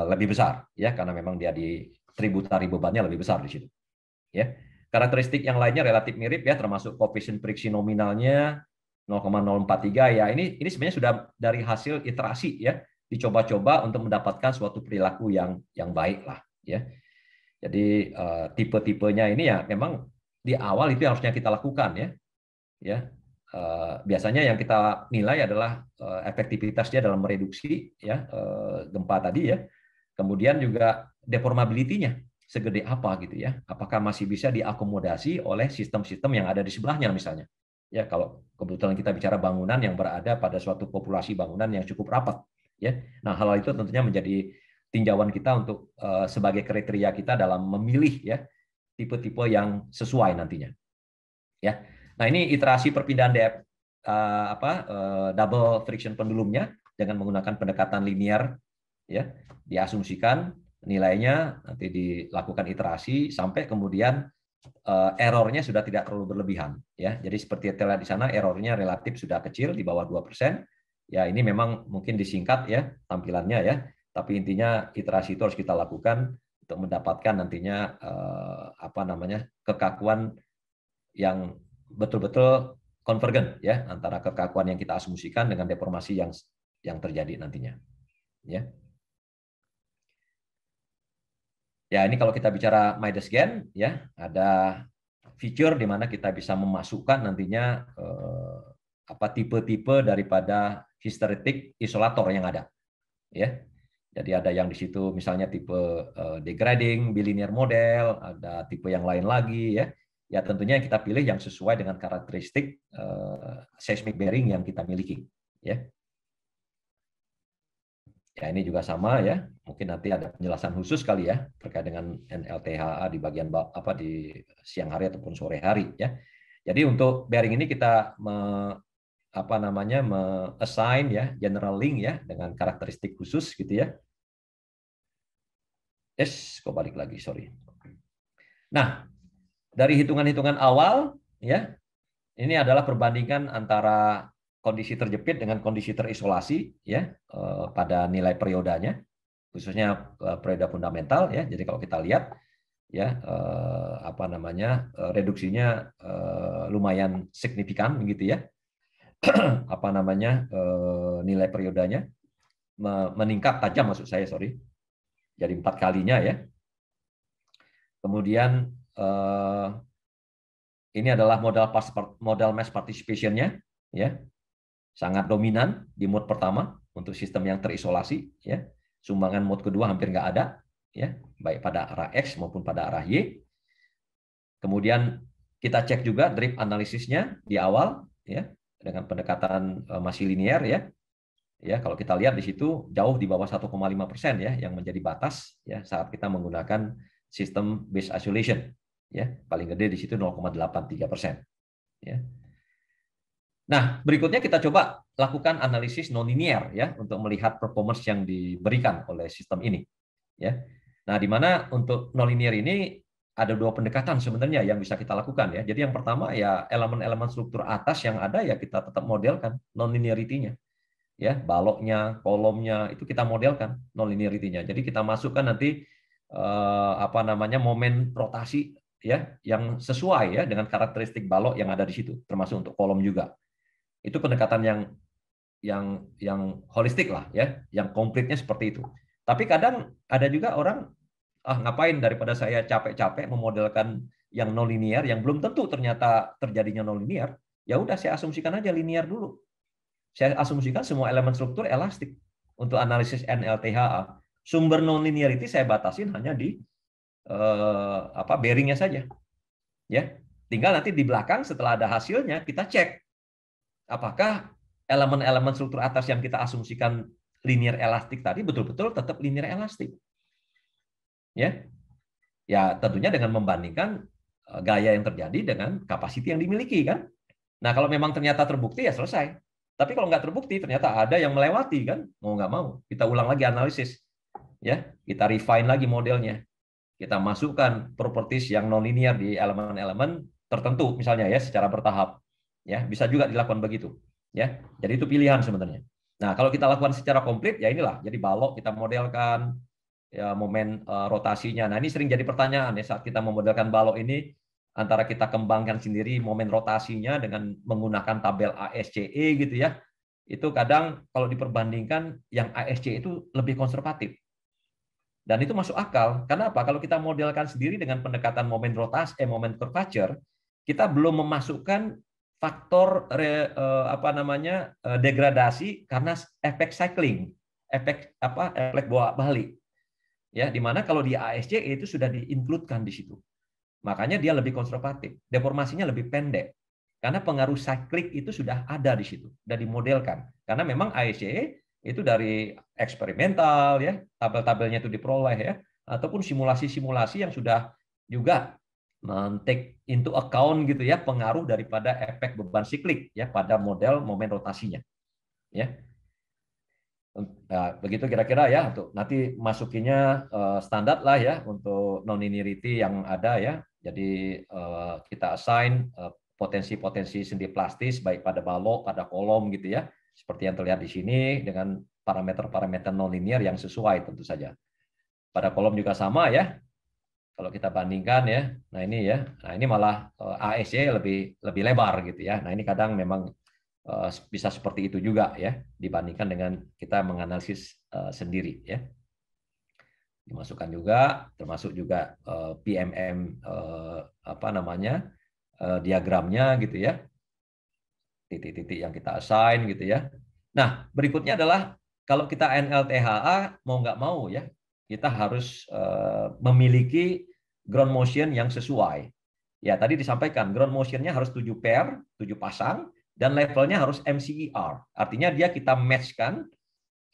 lebih besar ya, karena memang dia di tributary bebannya lebih besar di situ. Ya. Karakteristik yang lainnya relatif mirip ya, termasuk koefisien friksi nominalnya 0,043 ya. Ini sebenarnya sudah dari hasil iterasi ya, dicoba-coba untuk mendapatkan suatu perilaku yang baik lah ya. Jadi tipe-tipenya ini ya memang di awal itu yang harusnya kita lakukan ya. Ya. Biasanya yang kita nilai adalah efektivitasnya dalam mereduksi ya gempa tadi ya. Kemudian juga deformability-nya segede apa gitu ya. Apakah masih bisa diakomodasi oleh sistem-sistem yang ada di sebelahnya misalnya. Ya, kalau kebetulan kita bicara bangunan yang berada pada suatu populasi bangunan yang cukup rapat ya. Nah, hal itu tentunya menjadi tinjauan kita untuk sebagai kriteria kita dalam memilih ya tipe-tipe yang sesuai nantinya. Ya. Nah, ini iterasi perpindahan double friction pendulumnya dengan menggunakan pendekatan linear ya, diasumsikan nilainya nanti dilakukan iterasi sampai kemudian errornya sudah tidak terlalu berlebihan ya. Jadi seperti yang terlihat di sana errornya relatif sudah kecil di bawah 2%. Ya, ini memang mungkin disingkat ya tampilannya ya, tapi intinya iterasi itu harus kita lakukan untuk mendapatkan nantinya kekakuan yang betul-betul konvergen ya antara kekakuan yang kita asumsikan dengan deformasi yang terjadi nantinya ya. Ya, ini kalau kita bicara MindScan, ya ada fitur di mana kita bisa memasukkan nantinya tipe-tipe daripada histeretik isolator yang ada. Ya, jadi ada yang di situ misalnya tipe degrading, bilinear model, ada tipe yang lain lagi ya. Ya tentunya kita pilih yang sesuai dengan karakteristik seismic bearing yang kita miliki. Ya. Ya ini juga sama ya. Mungkin nanti ada penjelasan khusus kali ya terkait dengan NLTHA di bagian di siang hari ataupun sore hari ya. Jadi untuk bearing ini kita assign ya general link ya dengan karakteristik khusus gitu ya. Kok balik lagi, sorry. Nah, dari hitungan-hitungan awal ya, ini adalah perbandingan antara kondisi terjepit dengan kondisi terisolasi ya pada nilai periodanya, khususnya periode fundamental ya. Jadi kalau kita lihat ya reduksinya lumayan signifikan gitu ya. Nilai periodanya meningkat tajam maksud saya, sorry. Jadi 4 kalinya ya. Kemudian ini adalah modal mass participation-nya ya. Sangat dominan di mode pertama untuk sistem yang terisolasi ya. Sumbangan mode kedua hampir nggak ada ya, baik pada arah X maupun pada arah Y. Kemudian kita cek juga drift analisisnya di awal ya dengan pendekatan masih linear ya. Ya, kalau kita lihat di situ jauh di bawah 1,5% ya yang menjadi batas ya saat kita menggunakan sistem base isolation ya. Paling gede di situ 0,83% ya. Nah, berikutnya kita coba lakukan analisis nonlinear ya untuk melihat performance yang diberikan oleh sistem ini ya. Nah, di mana untuk nonlinear ini ada 2 pendekatan sebenarnya yang bisa kita lakukan ya. Jadi yang pertama ya elemen-elemen struktur atas yang ada ya kita tetap modelkan nonlinearity-nya. Ya, baloknya, kolomnya itu kita modelkan nonlinearity-nya. Jadi kita masukkan nanti momen rotasi ya yang sesuai ya dengan karakteristik balok yang ada di situ, termasuk untuk kolom juga. Itu pendekatan yang holistik lah ya, yang komplitnya seperti itu. Tapi kadang ada juga orang ngapain daripada saya capek-capek memodelkan yang nonlinear yang belum tentu ternyata terjadinya nonlinear, ya udah saya asumsikan aja linear dulu. Saya asumsikan semua elemen struktur elastik untuk analisis NLTHA. Sumber nonlinearity saya batasin hanya di bearingnya saja. Ya, tinggal nanti di belakang setelah ada hasilnya kita cek apakah elemen-elemen struktur atas yang kita asumsikan linear elastik tadi betul-betul tetap linear elastik. Ya. Ya, tentunya dengan membandingkan gaya yang terjadi dengan kapasiti yang dimiliki kan. Nah, kalau memang ternyata terbukti ya selesai. Tapi kalau nggak terbukti, ternyata ada yang melewati kan, mau nggak mau kita ulang lagi analisis, ya kita refine lagi modelnya, kita masukkan properties yang nonlinear di elemen-elemen tertentu, misalnya ya secara bertahap, ya bisa juga dilakukan begitu, ya. Jadi itu pilihan sebenarnya. Nah kalau kita lakukan secara komplit, ya inilah, jadi balok kita modelkan, ya momen rotasinya. Nah ini sering jadi pertanyaan ya saat kita memodelkan balok ini. Antara kita kembangkan sendiri momen rotasinya dengan menggunakan tabel ASCE gitu ya, itu kadang kalau diperbandingkan yang ASCE itu lebih konservatif. Dan itu masuk akal. Karena apa? Kalau kita modelkan sendiri dengan pendekatan momen rotasi, momen curvature, kita belum memasukkan faktor degradasi karena efek cycling, efek bolak balik. Ya, di mana kalau di ASCE itu sudah diincludekan di situ. Makanya dia lebih konservatif, deformasinya lebih pendek. Karena pengaruh cyclic itu sudah ada di situ, sudah dimodelkan. Karena memang ASCE itu dari eksperimental ya, tabel-tabelnya itu diperoleh ya, ataupun simulasi-simulasi yang sudah juga take into account gitu ya pengaruh daripada efek beban siklik ya pada model momen rotasinya. Ya. Nah, begitu kira-kira ya untuk nanti masukinya standar lah ya untuk nonlinearity yang ada ya. Jadi kita assign potensi-potensi sendi plastis baik pada balok, pada kolom gitu ya. Seperti yang terlihat di sini dengan parameter-parameter nonlinear yang sesuai tentu saja. Pada kolom juga sama ya. Kalau kita bandingkan ya. Nah ini ya. Nah ini malah ASC lebih lebar gitu ya. Nah ini kadang memang bisa seperti itu juga ya dibandingkan dengan kita menganalisis sendiri ya. dimasukkan juga, termasuk juga PMM diagramnya gitu ya, titik-titik yang kita assign gitu ya. Nah, berikutnya adalah kalau kita NLTHA mau nggak mau ya, kita harus memiliki ground motion yang sesuai. Ya, tadi disampaikan ground motion-nya harus 7 pair, 7 pasang, dan levelnya harus MCER. Artinya dia kita match-kan,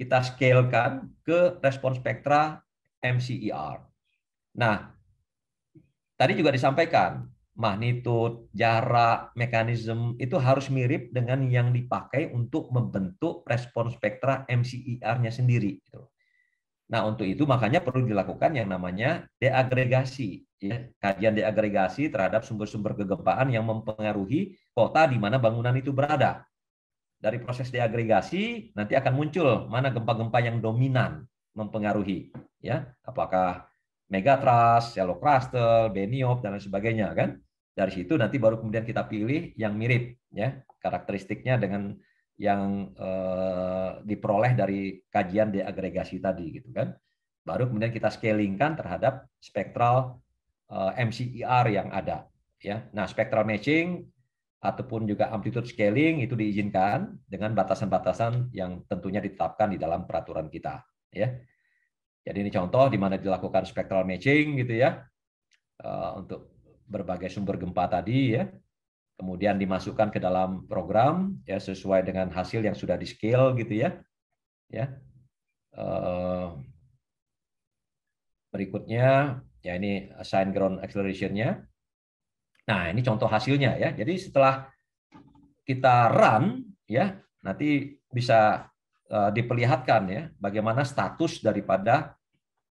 kita scale-kan ke respon spektra MCER. Nah, tadi juga disampaikan, magnitude, jarak, mekanisme itu harus mirip dengan yang dipakai untuk membentuk respon spektra MCER-nya sendiri. Nah, untuk itu makanya perlu dilakukan yang namanya deagregasi, ya, kajian deagregasi terhadap sumber-sumber kegempaan yang mempengaruhi kota di mana bangunan itu berada. Dari proses deagregasi nanti akan muncul mana gempa-gempa yang dominan mempengaruhi, ya, apakah megatrust, shallow crustal, beniop dan lain sebagainya kan. Dari situ nanti baru kemudian kita pilih yang mirip, ya, karakteristiknya dengan yang diperoleh dari kajian deagregasi tadi gitu kan. Baru kemudian kita scalingkan terhadap spektral MCER yang ada, ya. Nah, spectral matching ataupun juga amplitude scaling itu diizinkan dengan batasan-batasan yang tentunya ditetapkan di dalam peraturan kita, ya. Jadi ini contoh di mana dilakukan spectral matching gitu ya, untuk berbagai sumber gempa tadi ya. Kemudian dimasukkan ke dalam program ya sesuai dengan hasil yang sudah di scale gitu ya. Ya. Berikutnya ya ini assign ground acceleration-nya. Nah, ini contoh hasilnya ya. Jadi setelah kita run ya, nanti bisa diperlihatkan ya bagaimana status daripada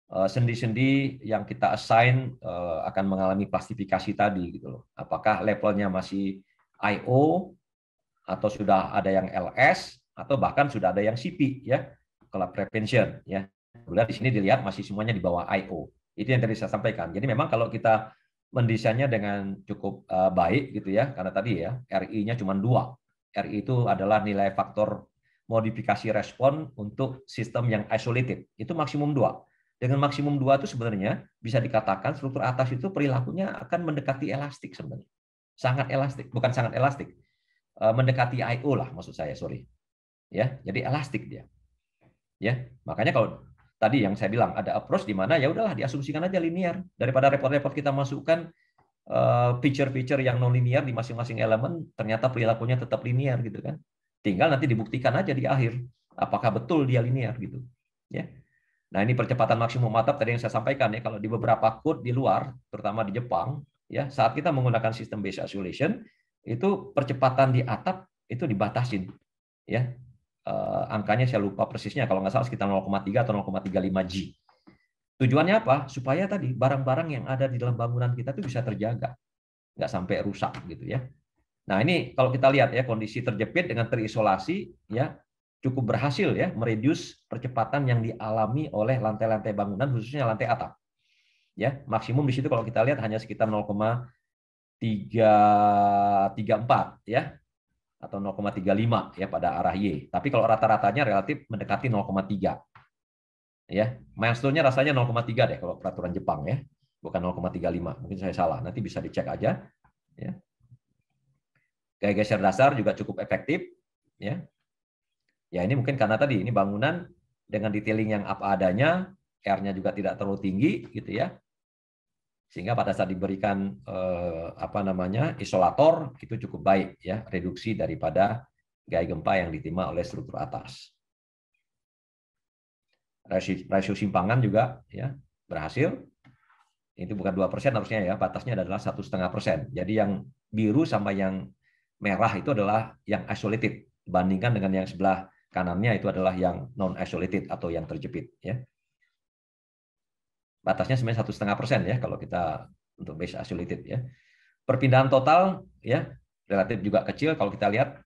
sendi-sendi yang kita assign akan mengalami klasifikasi tadi gitu loh. Apakah levelnya masih IO atau sudah ada yang LS atau bahkan sudah ada yang CP ya, collapse prevention ya. Kemudian di sini dilihat masih semuanya di bawah IO. Itu yang tadi saya sampaikan. Jadi memang kalau kita mendesainnya dengan cukup baik gitu ya, karena tadi ya RI-nya cuma 2. RI itu adalah nilai faktor modifikasi respon untuk sistem yang isolated. Itu maksimum 2. Dengan maksimum 2 itu sebenarnya bisa dikatakan struktur atas itu perilakunya akan mendekati elastik sebenarnya. Sangat elastik, bukan sangat elastik. Mendekati IO lah maksud saya, sorry. Ya, jadi elastik dia. Ya, makanya kalau tadi yang saya bilang ada approach di mana ya udahlah diasumsikan aja linear daripada repot-repot kita masukkan feature-feature yang non linear di masing-masing elemen ternyata perilakunya tetap linear gitu kan. Tinggal nanti dibuktikan aja di akhir apakah betul dia linear gitu. Ya. Nah, ini percepatan maksimum atap tadi yang saya sampaikan ya, kalau di beberapa code di luar, terutama di Jepang, ya, saat kita menggunakan sistem base isolation, itu percepatan di atap itu dibatasin. Ya. Angkanya saya lupa persisnya, kalau nggak salah sekitar 0,3 atau 0,35 G. Tujuannya apa? Supaya tadi barang-barang yang ada di dalam bangunan kita itu bisa terjaga, nggak sampai rusak gitu ya. Nah, ini kalau kita lihat ya kondisi terjepit dengan terisolasi ya cukup berhasil ya mereduce percepatan yang dialami oleh lantai-lantai bangunan khususnya lantai atap. Ya, maksimum di situ kalau kita lihat hanya sekitar 0,334 ya atau 0,35 ya pada arah Y. Tapi kalau rata-ratanya relatif mendekati 0,3. Ya, milestone-nya rasanya 0,3 deh kalau peraturan Jepang ya. Bukan 0,35. Mungkin saya salah. Nanti bisa dicek aja ya. Gaya geser dasar juga cukup efektif ya. Ya ini mungkin karena tadi ini bangunan dengan detailing yang apa adanya, R-nya juga tidak terlalu tinggi gitu ya. Sehingga pada saat diberikan isolator itu cukup baik ya, reduksi daripada gaya gempa yang ditimpa oleh struktur atas. Rasio simpangan juga ya berhasil. Itu bukan 2% harusnya ya, batasnya adalah 1,5%. Jadi yang biru sama yang merah itu adalah yang isolated, bandingkan dengan yang sebelah kanannya itu adalah yang non isolated atau yang terjepit ya. Batasnya sebenarnya 1,5% ya kalau kita untuk base isolated ya. Perpindahan total ya relatif juga kecil kalau kita lihat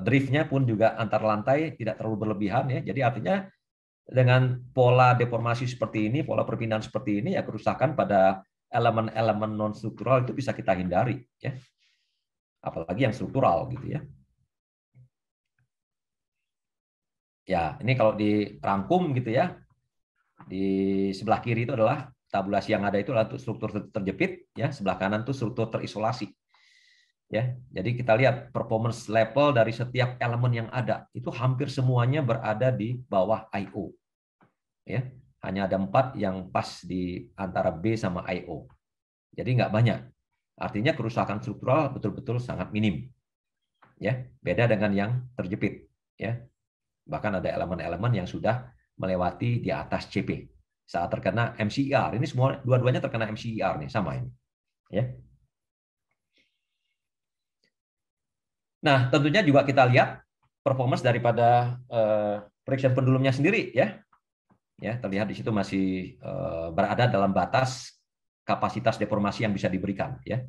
driftnya pun juga antar lantai tidak terlalu berlebihan ya. Jadi artinya dengan pola deformasi seperti ini, pola perpindahan seperti ini ya kerusakan pada elemen-elemen non struktural itu bisa kita hindari ya. Apalagi yang struktural gitu ya. Ya, ini kalau dirangkum gitu ya. Di sebelah kiri itu adalah tabulasi yang ada itu adalah struktur terjepit, ya. Sebelah kanan itu struktur terisolasi. Ya, jadi kita lihat performance level dari setiap elemen yang ada itu hampir semuanya berada di bawah I/O. Ya, hanya ada 4 yang pas di antara B sama I/O. Jadi nggak banyak. Artinya kerusakan struktural betul-betul sangat minim. Ya, beda dengan yang terjepit. Ya, bahkan ada elemen-elemen yang sudah melewati di atas CP saat terkena MCER. Ini semua dua-duanya terkena MCER nih, sama ini. Ya. Nah, tentunya juga kita lihat performance daripada friction pendulumnya sendiri, ya. Ya, terlihat di situ masih berada dalam batas kapasitas deformasi yang bisa diberikan, ya.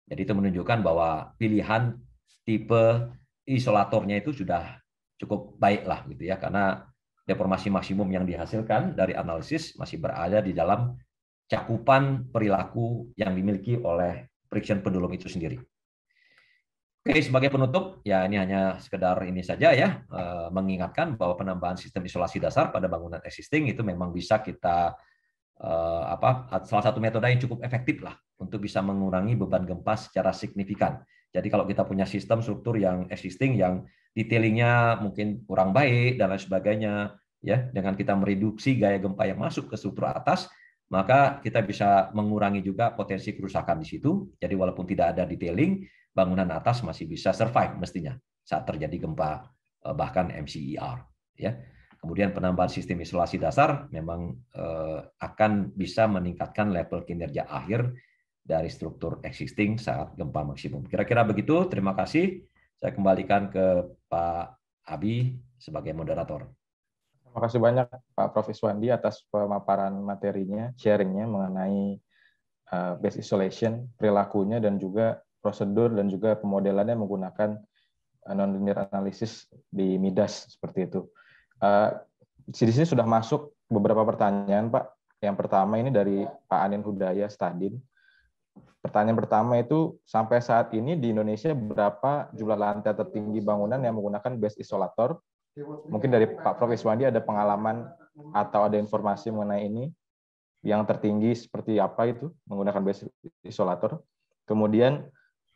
Jadi itu menunjukkan bahwa pilihan tipe isolatornya itu sudah cukup baik lah, gitu ya, karena deformasi maksimum yang dihasilkan dari analisis masih berada di dalam cakupan perilaku yang dimiliki oleh friction pendulum itu sendiri. Oke, sebagai penutup, ya ini hanya sekedar ini saja ya, mengingatkan bahwa penambahan sistem isolasi dasar pada bangunan existing itu memang bisa kita salah satu metode yang cukup efektif lah untuk bisa mengurangi beban gempa secara signifikan. Jadi kalau kita punya sistem struktur yang existing yang detailingnya mungkin kurang baik dan lain sebagainya, ya dengan kita mereduksi gaya gempa yang masuk ke struktur atas, maka kita bisa mengurangi juga potensi kerusakan di situ. Jadi walaupun tidak ada detailing, bangunan atas masih bisa survive mestinya saat terjadi gempa bahkan MCER. Ya. Kemudian penambahan sistem isolasi dasar memang akan bisa meningkatkan level kinerja akhir dari struktur existing saat gempa maksimum. Kira-kira begitu. Terima kasih. Saya kembalikan ke Pak Abi sebagai moderator. Terima kasih banyak Pak Prof. Iswandi atas pemaparan materinya, sharingnya mengenai base isolation, perilakunya, dan juga prosedur dan juga pemodelannya menggunakan non-linear analysis di MIDAS seperti itu. Di sini sudah masuk beberapa pertanyaan, Pak. Yang pertama ini dari Pak Anin Hudaya Stadin. Pertanyaan pertama itu, sampai saat ini di Indonesia berapa jumlah lantai tertinggi bangunan yang menggunakan base isolator? Mungkin dari Pak Prof. Iswandi ada pengalaman atau ada informasi mengenai ini, yang tertinggi seperti apa itu menggunakan base isolator. Kemudian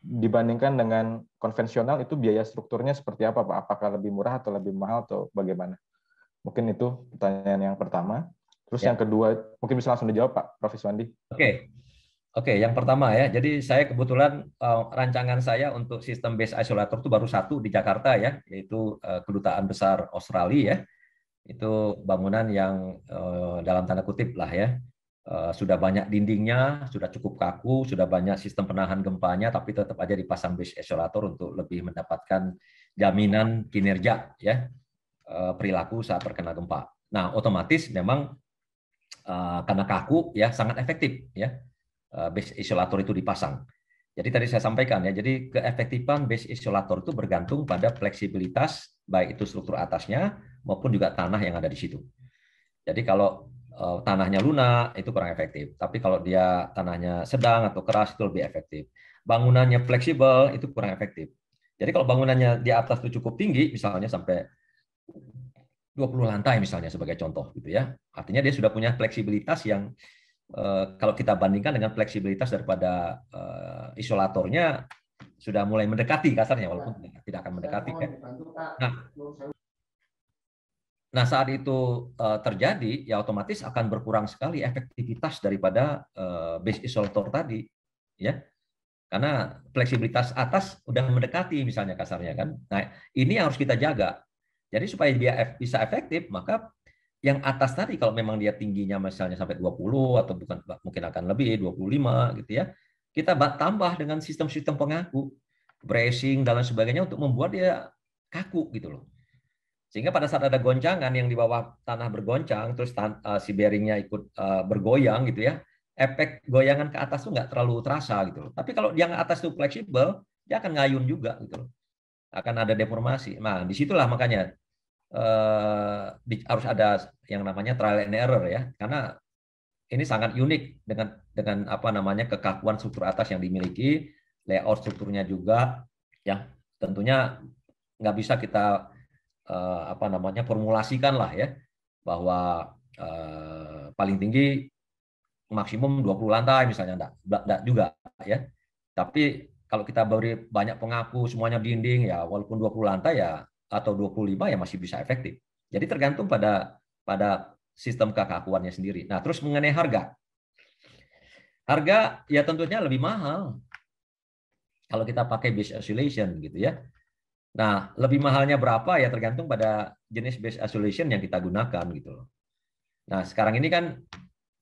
dibandingkan dengan konvensional itu biaya strukturnya seperti apa, Pak? Apakah lebih murah atau lebih mahal atau bagaimana? Mungkin itu pertanyaan yang pertama. Terus yang kedua, mungkin bisa langsung dijawab Pak Prof. Iswandi. Oke, yang pertama ya. Jadi saya kebetulan rancangan saya untuk sistem base isolator itu baru satu di Jakarta ya, yaitu Kedutaan Besar Australia ya. Itu bangunan yang dalam tanda kutip lah ya, sudah banyak dindingnya, sudah cukup kaku, sudah banyak sistem penahan gempanya, tapi tetap aja dipasang base isolator untuk lebih mendapatkan jaminan kinerja ya, perilaku saat terkena gempa. Nah, otomatis memang karena kaku ya sangat efektif ya base isolator itu dipasang. Jadi tadi saya sampaikan ya, jadi keefektifan base isolator itu bergantung pada fleksibilitas baik itu struktur atasnya maupun juga tanah yang ada di situ. Jadi kalau tanahnya lunak itu kurang efektif, tapi kalau dia tanahnya sedang atau keras itu lebih efektif. Bangunannya fleksibel itu kurang efektif. Jadi kalau bangunannya di atas itu cukup tinggi, misalnya sampai 20 lantai misalnya sebagai contoh gitu ya. Artinya dia sudah punya fleksibilitas yang kalau kita bandingkan dengan fleksibilitas daripada isolatornya sudah mulai mendekati kasarnya, walaupun tidak akan mendekati kan. Nah saat itu terjadi ya otomatis akan berkurang sekali efektivitas daripada base isolator tadi ya, karena fleksibilitas atas udah mendekati misalnya kasarnya kan. Nah ini harus kita jaga. Jadi supaya dia bisa efektif, maka yang atas tadi kalau memang dia tingginya misalnya sampai 20 atau bukan mungkin akan lebih 25 gitu ya, kita tambah dengan sistem-sistem pengaku, bracing dan lain sebagainya untuk membuat dia kaku gitu loh. Sehingga pada saat ada goncangan yang di bawah tanah bergoncang, terus si bearingnya ikut bergoyang gitu ya, efek goyangan ke atas tuh nggak terlalu terasa gitu loh. Tapi kalau yang atas tuh fleksibel, dia akan ngayun juga gitu loh. Akan ada deformasi. Nah, disitulah makanya harus ada yang namanya trial and error ya, karena ini sangat unik dengan apa namanya kekakuan struktur atas yang dimiliki, layout strukturnya juga ya tentunya nggak bisa kita apa namanya formulasikan lah ya bahwa paling tinggi maksimum 20 lantai misalnya, enggak juga ya. Tapi kalau kita beri banyak pengaku semuanya dinding ya, walaupun 20 lantai ya atau 25 ya masih bisa efektif. Jadi tergantung pada sistem keakakuannya sendiri. Nah, terus mengenai harga. Harga ya tentunya lebih mahal kalau kita pakai base isolation gitu ya. Nah, lebih mahalnya berapa ya tergantung pada jenis base isolation yang kita gunakan gitu loh. Nah, sekarang ini kan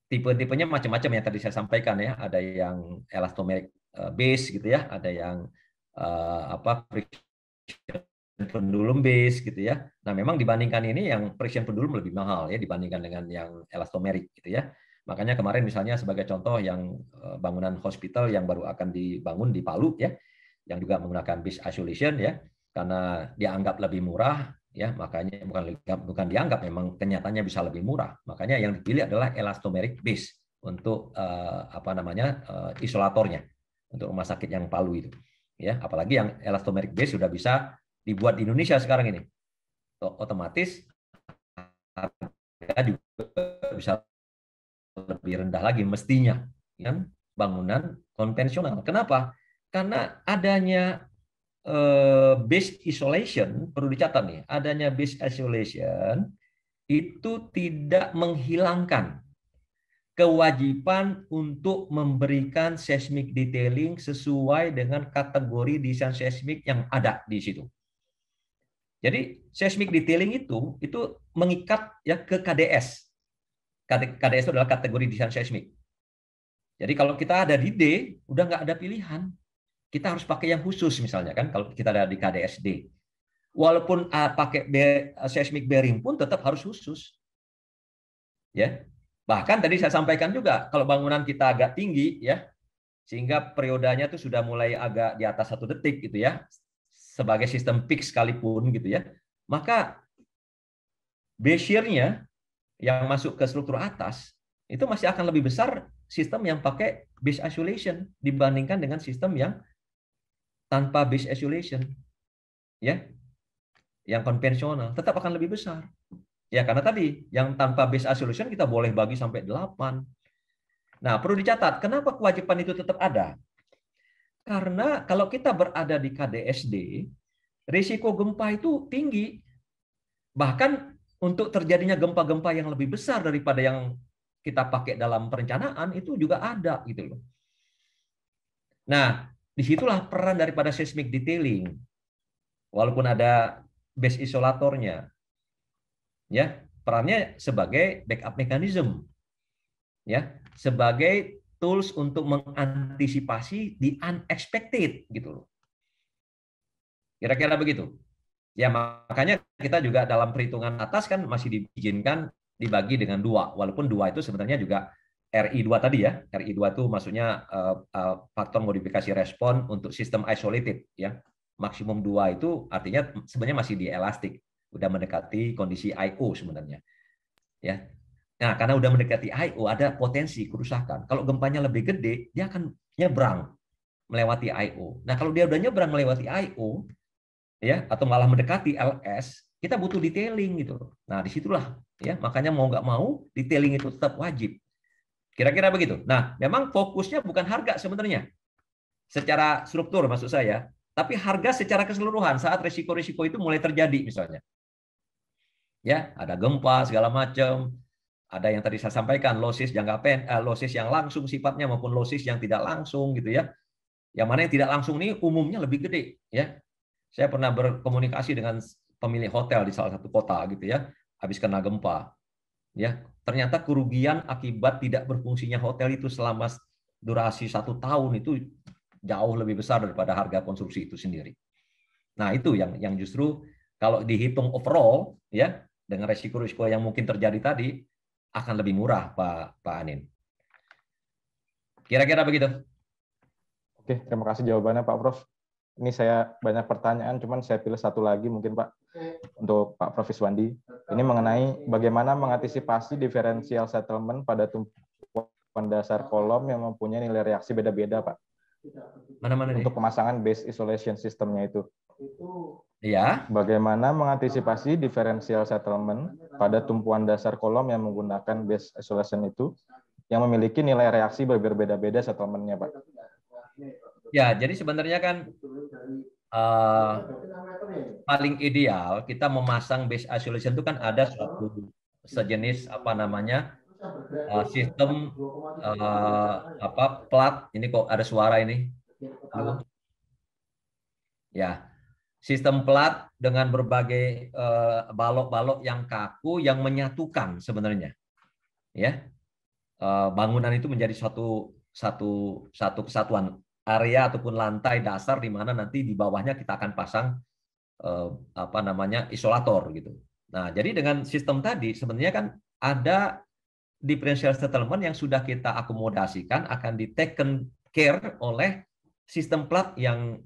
tipe-tipenya macam-macam yang tadi saya sampaikan ya. Ada yang elastomeric base gitu ya, ada yang friction pendulum base gitu ya. Nah, memang dibandingkan ini yang friction pendulum lebih mahal ya dibandingkan dengan yang elastomeric gitu ya. Makanya kemarin misalnya sebagai contoh yang bangunan hospital yang baru akan dibangun di Palu ya, yang juga menggunakan base isolation ya, karena dianggap lebih murah ya, makanya bukan dianggap, memang kenyataannya bisa lebih murah. Makanya yang dipilih adalah elastomeric base untuk isolatornya untuk rumah sakit yang Palu itu. Ya, apalagi yang elastomeric base sudah bisa dibuat di Indonesia sekarang ini. Otomatis harga juga bisa lebih rendah lagi mestinya kan bangunan konvensional. Kenapa? Karena adanya base isolation, perlu dicatat nih, adanya base isolation itu tidak menghilangkan kewajiban untuk memberikan seismic detailing sesuai dengan kategori desain seismik yang ada di situ. Jadi seismic detailing itu mengikat ya ke KDS. KDS itu adalah kategori desain seismik. Jadi kalau kita ada di D, udah nggak ada pilihan. Kita harus pakai yang khusus misalnya kan kalau kita ada di KDSD. Walaupun pakai seismic bearing pun tetap harus khusus. Ya. Bahkan tadi saya sampaikan juga kalau bangunan kita agak tinggi ya, sehingga periodanya itu sudah mulai agak di atas 1 detik gitu ya, sebagai sistem peak sekalipun gitu ya, maka base shear-nya yang masuk ke struktur atas itu masih akan lebih besar sistem yang pakai base isolation dibandingkan dengan sistem yang tanpa base isolation, ya, yang konvensional tetap akan lebih besar. Ya, karena tadi yang tanpa base isolation kita boleh bagi sampai 8. Nah, perlu dicatat, kenapa kewajiban itu tetap ada? Karena kalau kita berada di KDSD, risiko gempa itu tinggi. Bahkan untuk terjadinya gempa-gempa yang lebih besar daripada yang kita pakai dalam perencanaan itu juga ada gitu loh. Nah, disitulah peran daripada seismic detailing. Walaupun ada base isolatornya, ya perannya sebagai backup mechanism, ya sebagai tools untuk mengantisipasi the unexpected gitu loh. Kira-kira begitu. Ya makanya kita juga dalam perhitungan atas kan masih diizinkan dibagi dengan 2, walaupun 2 itu sebenarnya juga RI2 tadi ya. RI2 itu maksudnya faktor modifikasi respon untuk sistem isolated ya. Maksimum 2 itu artinya sebenarnya masih di elastik, udah mendekati kondisi IO sebenarnya. Ya. Nah, karena udah mendekati IO ada potensi kerusakan. Kalau gempanya lebih gede, dia akan nyebrang melewati IO. Nah, kalau dia udah nyebrang melewati IO, ya atau malah mendekati LS, kita butuh detailing gitu. Nah, disitulah ya makanya mau nggak mau detailing itu tetap wajib. Kira-kira begitu. Nah, memang fokusnya bukan harga sebenarnya secara struktur maksud saya, tapi harga secara keseluruhan saat risiko-risiko itu mulai terjadi misalnya. Ya, ada gempa segala macam, ada yang tadi saya sampaikan losis jangka pendek, losis yang langsung sifatnya maupun losis yang tidak langsung gitu ya. Yang mana yang tidak langsung ini umumnya lebih gede ya. Saya pernah berkomunikasi dengan pemilik hotel di salah satu kota gitu ya, habis kena gempa. Ya, ternyata kerugian akibat tidak berfungsinya hotel itu selama durasi 1 tahun itu jauh lebih besar daripada harga konstruksi itu sendiri. Nah, itu yang justru kalau dihitung overall ya, dengan resiko-risiko yang mungkin terjadi tadi akan lebih murah, Pak Anin. Kira-kira begitu. Oke, terima kasih jawabannya Pak Prof. Ini saya banyak pertanyaan, cuman saya pilih satu lagi mungkin Pak, untuk Pak Prof Iswandi. Ini mengenai bagaimana mengantisipasi differential settlement pada tumpuan dasar kolom yang mempunyai nilai reaksi beda-beda Pak. Mana-mana untuk pemasangan base isolation sistemnya itu. Ya. Bagaimana mengantisipasi differential settlement pada tumpuan dasar kolom yang menggunakan base isolation itu yang memiliki nilai reaksi berbeda-beda settlementnya, Pak? Ya, jadi sebenarnya kan paling ideal kita memasang base isolation itu kan ada suatu sejenis apa namanya sistem plat. Ini kok ada suara ini. Halo? Ya, sistem plat dengan berbagai balok-balok yang kaku yang menyatukan sebenarnya, ya. Bangunan itu menjadi satu kesatuan area ataupun lantai dasar di mana nanti di bawahnya kita akan pasang apa namanya isolator gitu. Nah, jadi dengan sistem tadi sebenarnya kan ada differential settlement yang sudah kita akomodasikan akan di taken care oleh sistem plat yang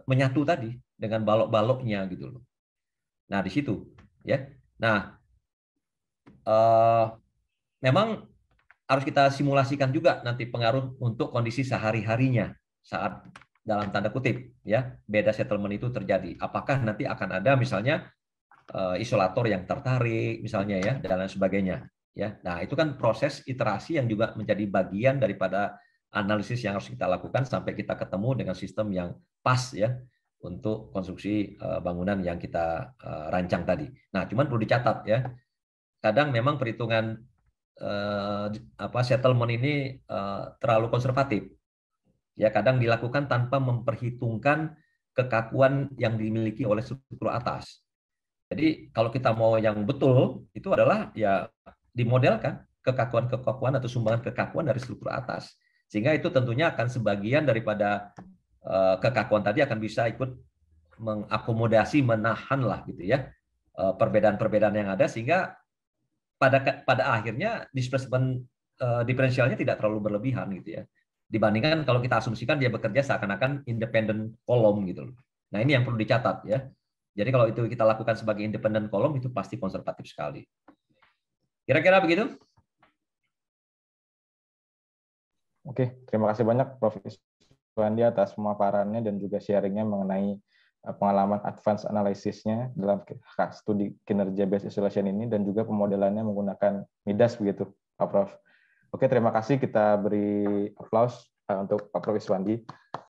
menyatu tadi dengan balok-baloknya gitu loh. Nah, di situ ya. Nah, memang harus kita simulasikan juga nanti pengaruh untuk kondisi sehari-harinya saat dalam tanda kutip ya beda settlement itu terjadi. Apakah nanti akan ada misalnya isolator yang tertarik misalnya ya dan lain sebagainya ya. Nah, itu kan proses iterasi yang juga menjadi bagian daripada analisis yang harus kita lakukan sampai kita ketemu dengan sistem yang pas ya untuk konstruksi bangunan yang kita rancang tadi. Nah, cuman perlu dicatat ya. Kadang memang perhitungan settlement ini terlalu konservatif. Ya, kadang dilakukan tanpa memperhitungkan kekakuan yang dimiliki oleh struktur atas. Jadi kalau kita mau yang betul itu adalah ya dimodelkan kekakuan-kekakuan atau sumbangan kekakuan dari struktur atas. Sehingga itu tentunya akan sebagian daripada kekakuan tadi akan bisa ikut mengakomodasi, menahan lah gitu ya perbedaan-perbedaan yang ada sehingga pada akhirnya displacement diferensialnya tidak terlalu berlebihan gitu ya. Dibandingkan kalau kita asumsikan dia bekerja seakan-akan independent kolom gitu loh. Nah, ini yang perlu dicatat ya. Jadi kalau itu kita lakukan sebagai independent kolom itu pasti konservatif sekali. Kira-kira begitu? Oke, terima kasih banyak Prof. Iswandi atas pemaparannya dan juga sharingnya mengenai pengalaman advance analisisnya dalam studi kinerja base isolation ini dan juga pemodelannya menggunakan Midas begitu, Pak Prof. Oke, terima kasih. Kita beri aplaus untuk Pak Prof. Iswandi.